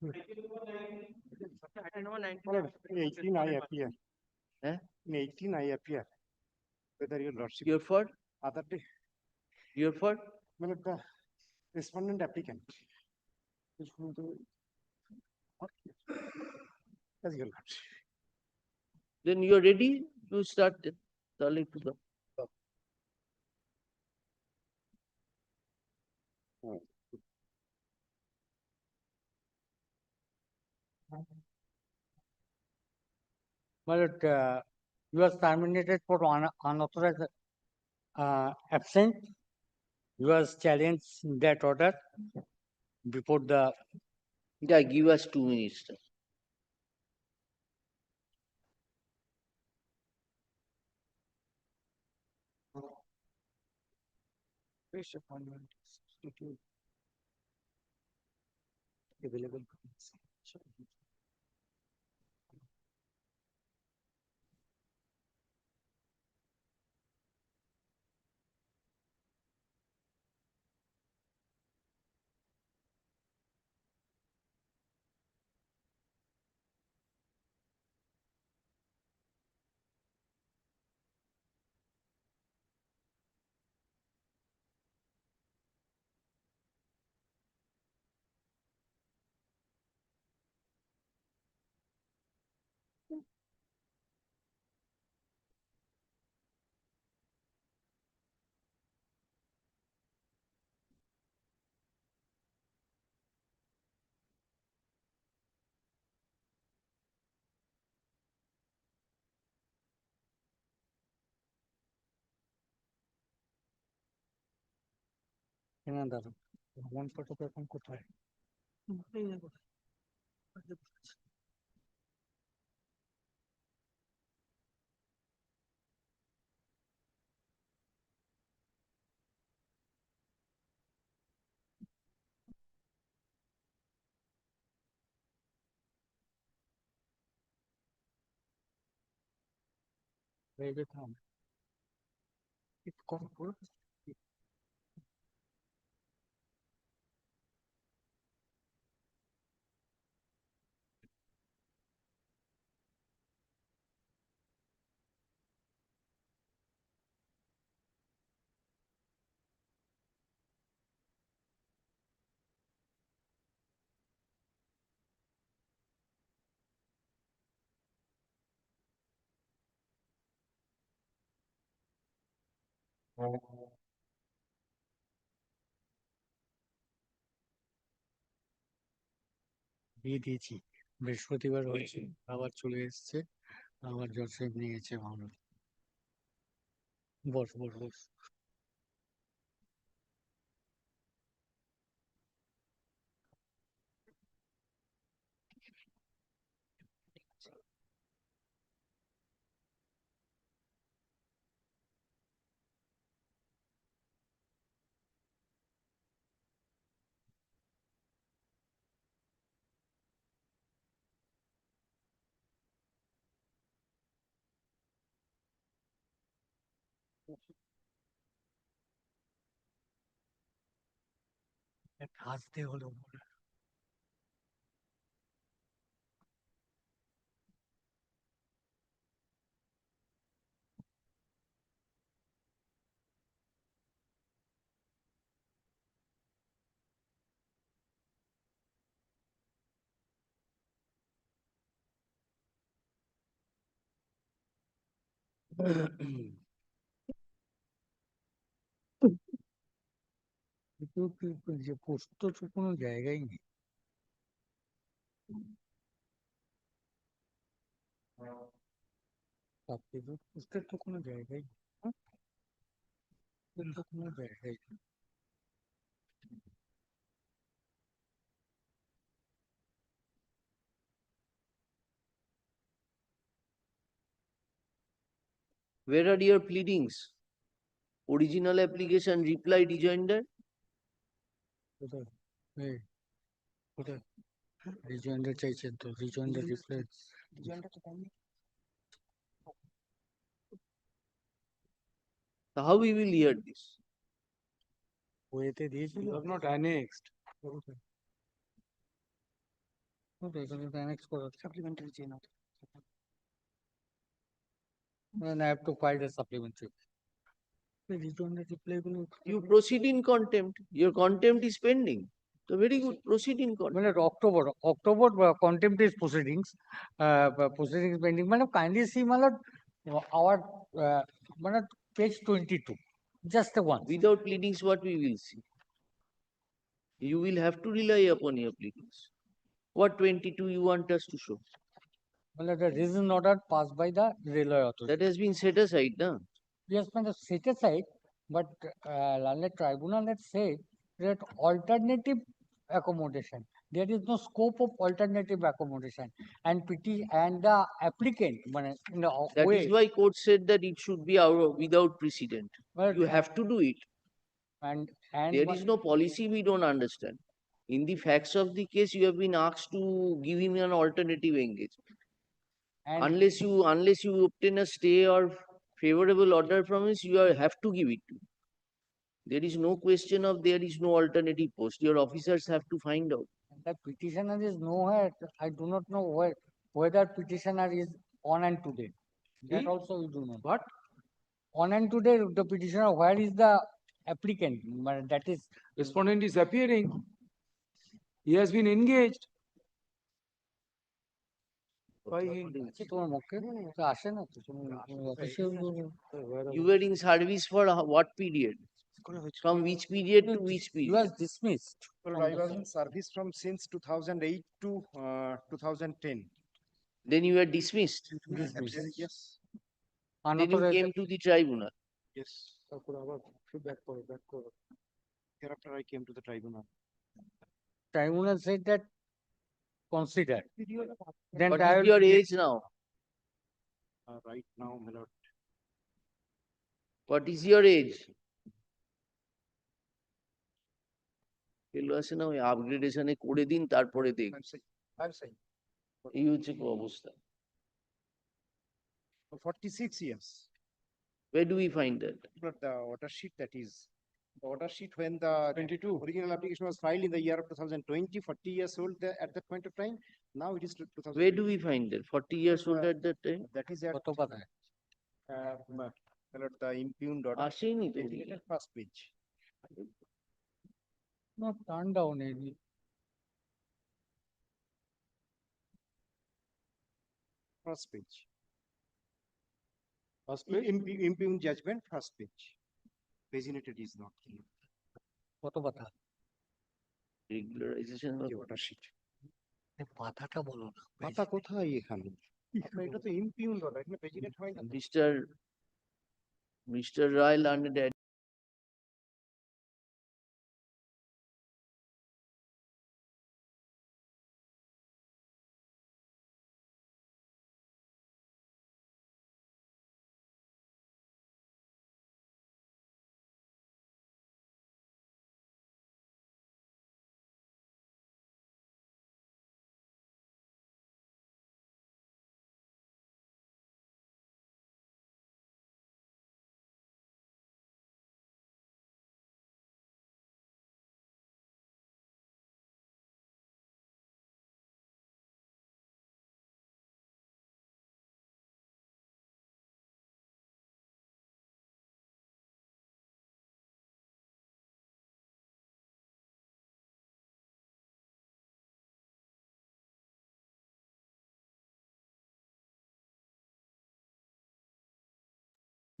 In 18 I appear. Eh? In 18 I appear. Whether your lordship. Your fault? Other day. Your fault? Well, the respondent applicant. As your lordship. Then you are ready to start then. তাহলে একটু দাও। My lord, he was terminated for unauthorized absent. He was challenged in that order before the. Yeah, give us 2 minutes. Fresh appointment, substitute. Available. দাদা ভ্রমণ পটক এখন কোথায়? এই যে থাম। একটু কম করো। দিয়ে দিয়েছি বৃহস্পতিবার হয়েছে আবার চলে এসছে আবার জজ সাহেব নিয়েছে মামলা বস বস বস হাসতে হলো যে পোস্ত তো কোনো জায়গায় নেই পোস্টের তো কোনো জায়গায় নেই তো কোনো জায়গায় নেই Where are your pleadings? Original application, reply, rejoinder? কোথায় এই কোথায় রিজয়েন্ডার চাইছেন তো rejoinder reply So how we will hear this? ওয়েতে দিয়েছিল not annexed. এখানে তো অ্যানেক্স করা supplementary chain out. then I have to file a supplementary rejoinder reply গুলো You proceed in contempt. Your contempt is pending. So very good, proceed in contempt. মানে October contempt is proceedings proceedings pending মানে kindly see my our মানে page 22 just the one Without pleadings, what we will see? You will have to rely upon your pleadings. What 22 you want us to show? মানে the reason order passed by the railway authority That has been set aside, no? yes man set aside but Landed Tribunal had said that alternative accommodation there is no scope of alternative accommodation and the applicant in the That way is why court said that it should be without precedent. Well, You have to do it. and There is no policy we don't understand. In the facts of the case, you have been asked to give him an alternative engagement. and Unless you obtain a stay or favorable order from us, have to give it to him. There is no question of there is no alternative post. Your officers have to find out. the petitioner is nowhere. I do not know whether petitioner is on and today. That also we do not. What? On and today, the petitioner, where is the applicant? That is Respondent is appearing. He has been engaged. Why he? আছে তোমার মুখে তো আসে না তো তুমি অফিসে You were in service for what period? From which period to which you period? was dismissed. Well, I was in service from since 2008 to 2010. Then you were dismissed. Yes. Then you came to the tribunal. Yes. Thereafter, I came to the tribunal. Tribunal said that consider. Then What is your age now? Right now, my lord. What is your age? আছে না ওই আপগ্রেডেশনে করে দিন তারপরে দেখ I'm saying. এই হচ্ছে অবস্থা 46 years. Where do we find that? But the order sheet that is, the order sheet when the 22 original application was filed in the year of 2020, 40 years old at that point of time. Now it is 2000. Where do we find that? 40 years old at that time? That is at the impugned order. আসেনি তো Dated first page. No, turn down any. First page. First page? Impugned judgment, first page. paginated is not clear. কত পাতা? regularization কি order sheet? পাতাটা বলো না। পাতা কোথায় এখানে? আপনার এটা তো impugned order, এখানে paginate হয় না। Mr. Roy learned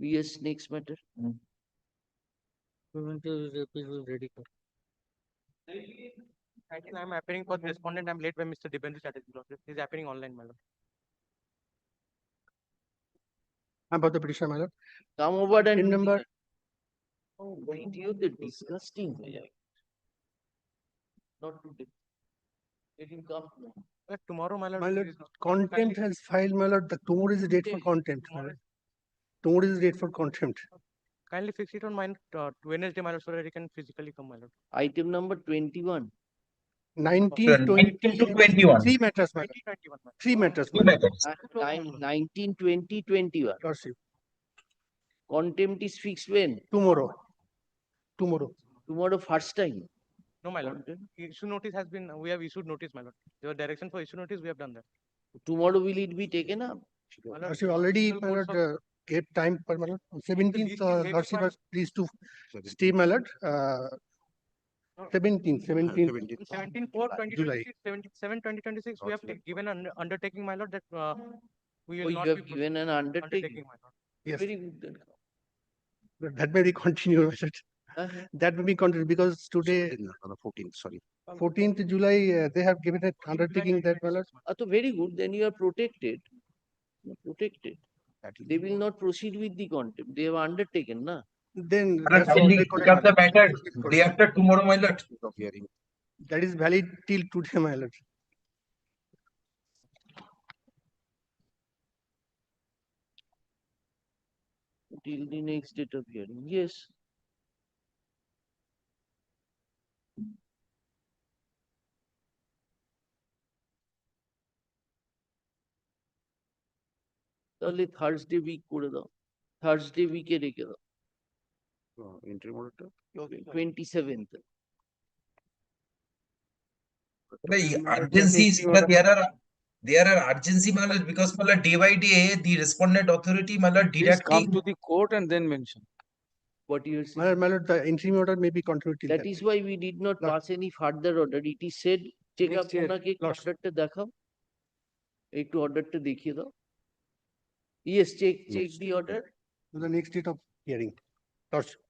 Yes, next matter. Ready. I'm appearing for the respondent. I'm late by Mr. Dibendra Chatterjee. He's appearing online, my lord. I'm about the petition, my lord. Come over and In number. Oh, video the disgusting. Not today. Let him come. Tomorrow, my lord. My lord, contempt has filed, my lord. The tomorrow is the date for contempt, my lord. Tomorrow is the date for contempt. Kindly fix it on my Wednesday, my lord, so that he can physically come, my lord. Item number 21. 19, 20, 21. Three matters, my lord. Three matters, my lord. 19, 20, 21. Lordship. Contempt is fixed when? Tomorrow. Tomorrow. Tomorrow first time. No, my lord. Issue notice has been, we have issued notice, my lord. There was direction for issue notice, we have done that. Tomorrow will it be taken up? Lordship already, my lord, gave time for, my lord. On 17th, Lordship was pleased to stay, my lord. 17, 17 4 July. 7 2026, we have given an undertaking, my lord, that we will Oh, not you be have given an undertaking. my lord. Yes. Very good then. That may be continued, my lord. That may be continued because today, On the 14th, sorry. 14th July, they have given an undertaking that, my lord. So very good. Then you are protected. You are protected. They will not proceed with the contempt. They have undertaken, na? Then Can that's all we recorded, pick up the my lord. matter day after tomorrow, my lord? That is valid till today, my lord. Till the next date of hearing. Yes. তাহলে Thursday week করে দাও, Thursday উইকে রেখে দাও, Interim order. 27th. Urgency, there are urgency, my lord, because my lord, day by day, the respondent authority, my lord, Please come deducting. to the court and then mention. What you are saying? My lord, the interim order may be continued till That is why we did not pass any further order. It is said, check up ওনাকে অর্ডারটা দেখাও, একটু অর্ডারটা দেখিয়ে দাও। Yes, check the order. To the next date of hearing. Lordship.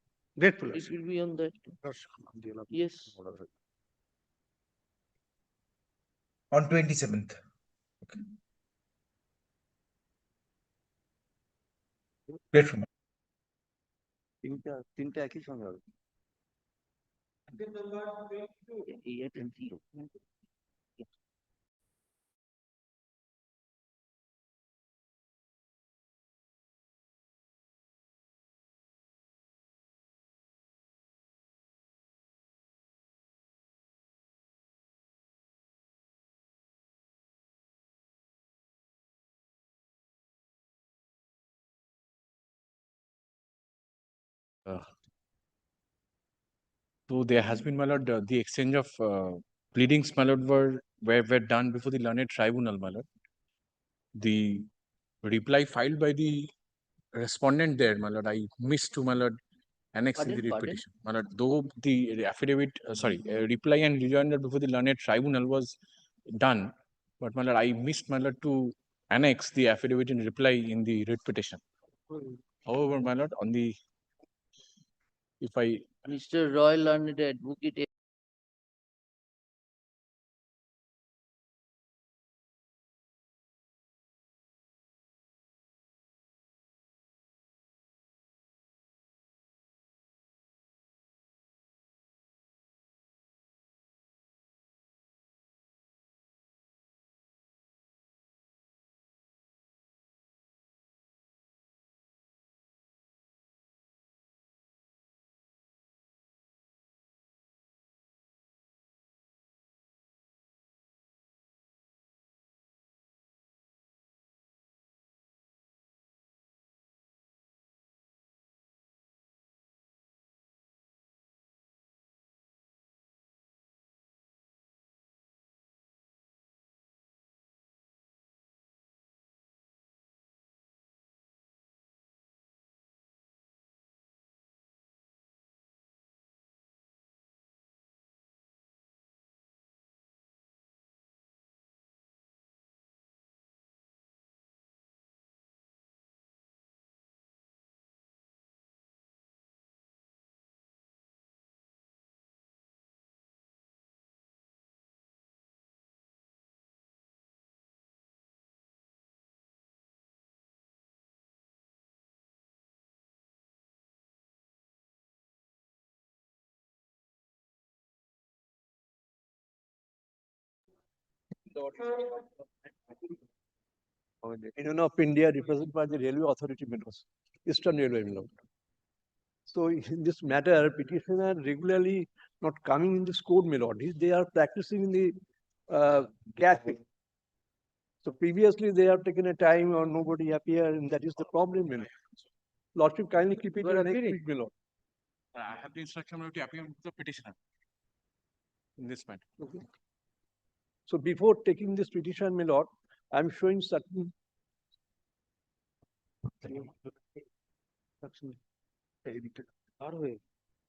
Grateful. It will be on that. Yes. On 27th. Okay. Grateful. তিনটা একই সঙ্গে হবে। So there has been, my lord, the exchange of pleadings, my lord, were done before the learned tribunal, my lord. The reply filed by the respondent there, my lord, I missed to, my lord, annex in the writ petition. My lord, though the affidavit, reply and rejoinder before the learned tribunal was done, but my lord, I missed, my lord, to annex the affidavit in reply in the writ petition. However, my lord, on the if I Mr. Roy Learned Advocate. Union of India represented by the Railway Authority members, Eastern Railway members. So in this matter, petitioner regularly not coming in this court, my lord. They are practicing in the cafe. So previously they have taken a time or nobody appeared, and that is the problem, my lord. Lordship, kindly keep it in next week, my lord. I have the instruction to appear with the petitioner in this matter. Okay. So before taking this petition, my lord, I am showing certain. Are we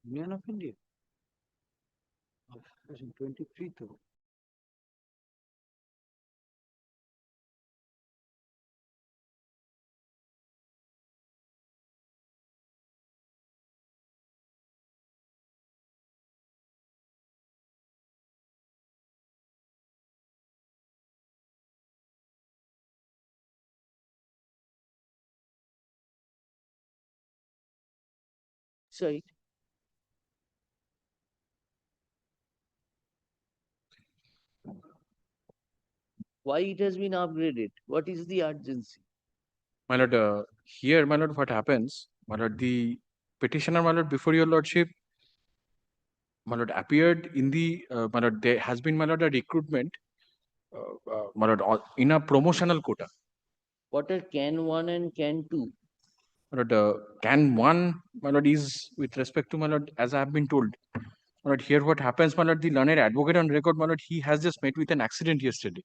Union of India? 23 though. Side. Why it has been upgraded? What is the urgency? My lord, here, my lord, what happens? My lord, the petitioner, my lord, before your lordship, my lord, appeared in the, my lord, there has been, my lord, a recruitment, my lord, in a promotional quota. What are can 1 and can 2? My lord, can 1, my lord, is with respect to, my lord, as I have been told. My lord, here what happens, my lord, the learned advocate on record, my lord, he has just met with an accident yesterday.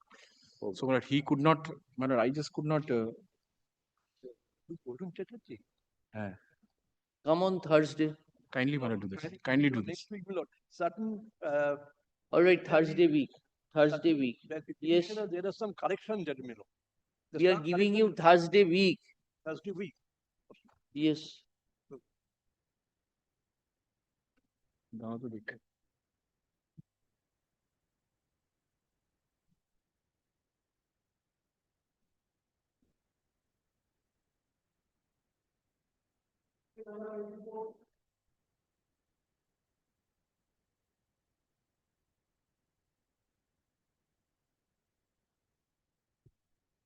So, my lord, he could not, my lord, I just could not. Come on Thursday. Kindly, my lord, do this. Kindly do this. Next week, my lord. Certain. All right, Thursday week. Thursday week. Yes. There are some corrections that, my lord. We are giving you Thursday week. Thursday week. Yes. Now to week.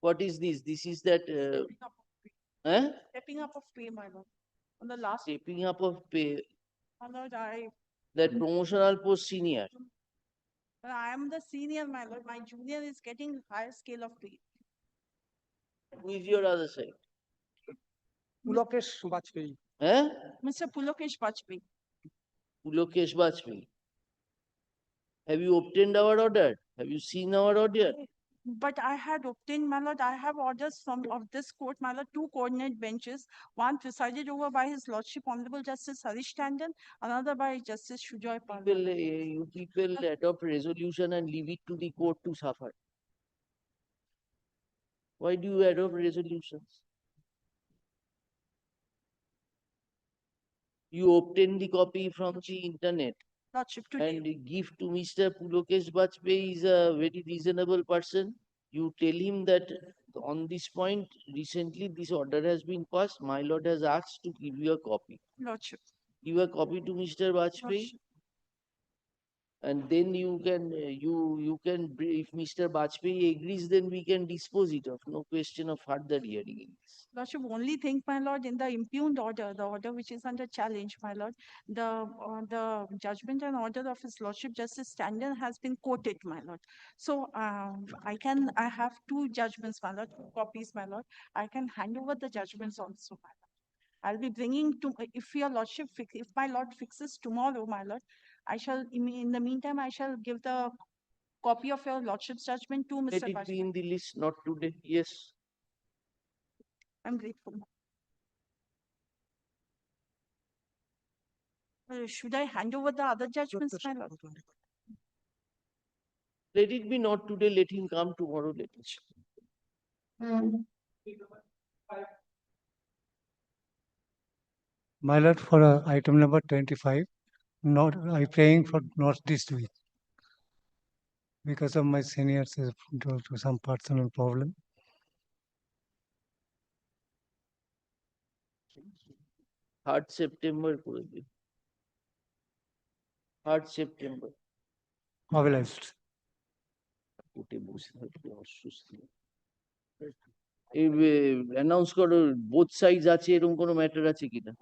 What is this? This is that. Eh? Stepping up of pay, my lord. On the last. Stepping up of pay. My lord, I That promotional post senior. am the senior, my lord. My junior is getting higher scale of pay. Who is your other side? Pulokesh Bajpayee. Eh? Mr. Pulokesh Bajpayee. Pulokesh Bajpayee. Have you obtained our order? Have you seen our order? But I had obtained, my lord, I have orders from of this court, my lord, 2 coordinate benches, one presided over by His Lordship Honorable Justice Harish Tandon, another by Justice Shujoy Pal. You people adopt resolution and leave it to the court to suffer. Why do you adopt resolutions? You obtain the copy from the internet Lordship, today, and give to Mr. Pulokesh Bajpayee is a very reasonable person. You tell him that on this point, recently this order has been passed. My lord has asked to give you a copy. Lordship, Give a copy to Mr. Bajpayee. Lordship. And then you can, if Mr. Bajpayee agrees, then we can dispose it of. No question of further hearing in this. Lordship, only think, my lord, in the impugned order, the order which is under challenge, my lord, the judgment and order of his lordship Justice Standen has been quoted, my lord. So I have two judgments, my lord, copies, my lord. I can hand over the judgments also, my lord. I'll be bringing to, if your lordship, if my lord fixes tomorrow, my lord, I shall, in the meantime, I shall give the copy of your lordship's judgment to Let Mr. it be Bajpayee. in the list, not today. Yes. I'm grateful. Should I hand over the other judgments, my lord? Let it be not today. Let him come tomorrow. Let it. My lord, for item number 25, not, I praying for not this week. Because of my seniors, due to some personal problem. 3rd September করে দিন। 3rd September। Mobilized. কোর্টে বসে থাকতে অস্বস্তি। এই announce করো both sides আছে এরকম কোনো ম্যাটার আছে কিনা?